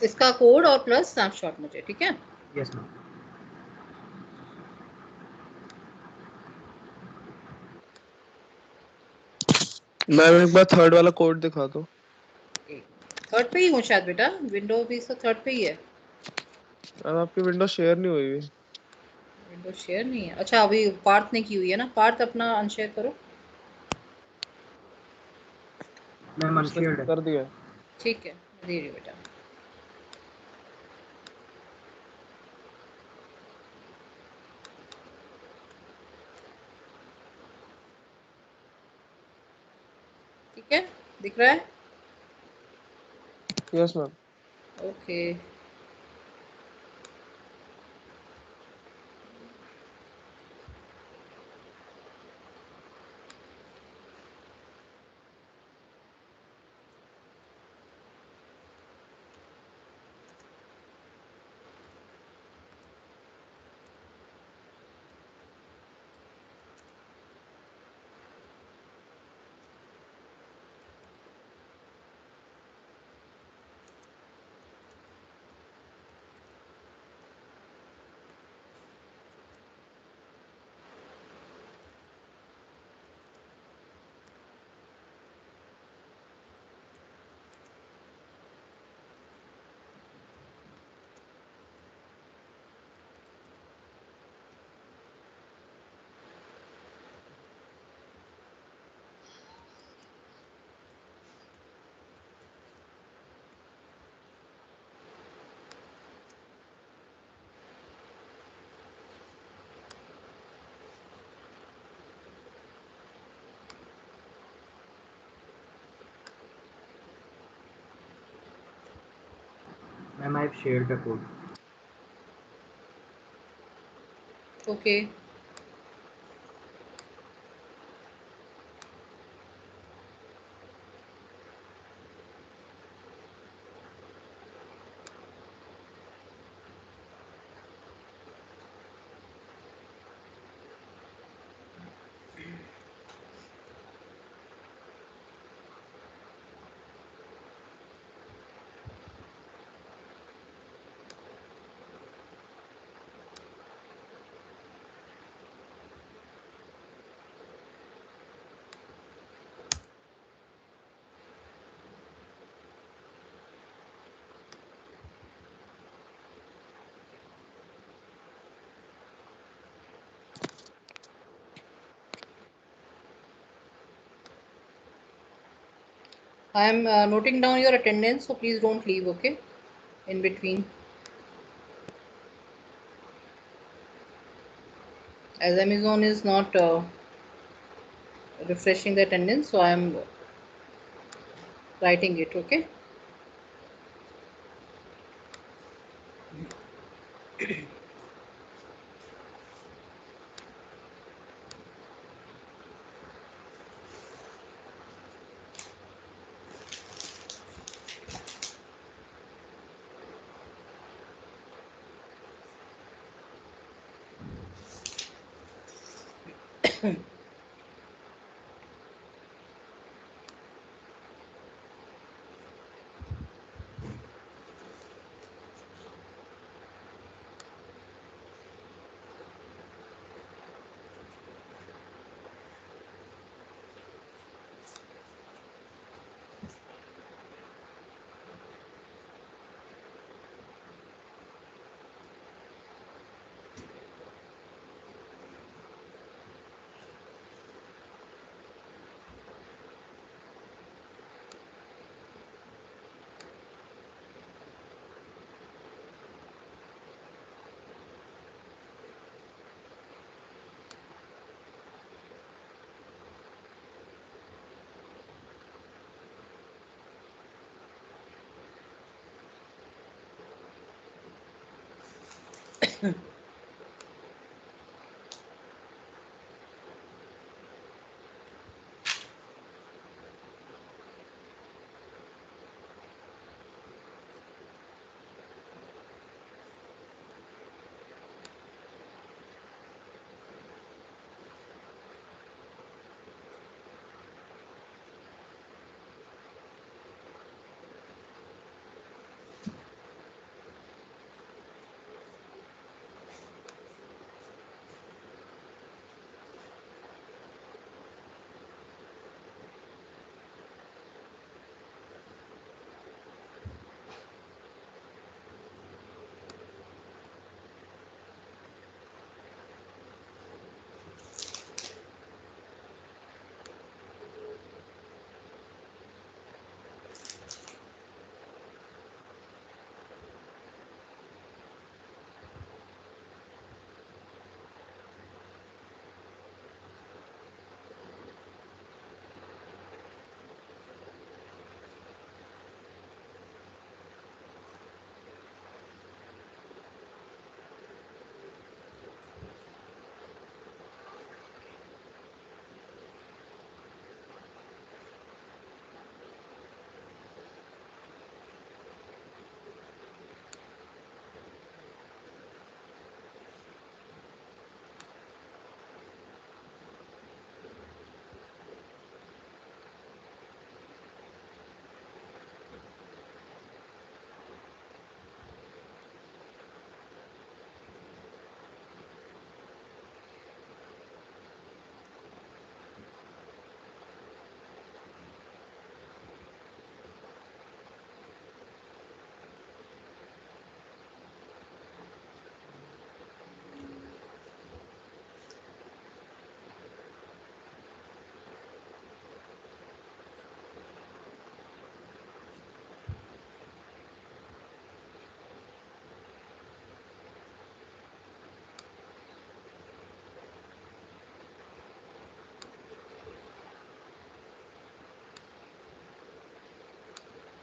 इसका कोड और प्लस स्नैपशॉट मुझे, ठीक है? Yes ma'am. मैम एक बार थर्ड वाला कोड दिखा दो। थर्ड पे ही हूँ शायद बेटा, विंडो भी तो थर्ड पे ही है। अब आपकी विंडो शेयर नहीं हुई है। विंडो शेयर नहीं है, अच्छा अभी पार्थ ने की हुई है ना, पार्थ अपना अनशेयर करो। मैम अनशेयर्ड कर दिया। ठीक है, दे रही हूँ बेटा। ठीक है, दिख रहा है? Yes ma'am. Okay. Ma'am, I've shared the code. Okay. I am noting down your attendance, so please don't leave, okay? In between. As Amazon is not refreshing the attendance, so I am writing it, okay?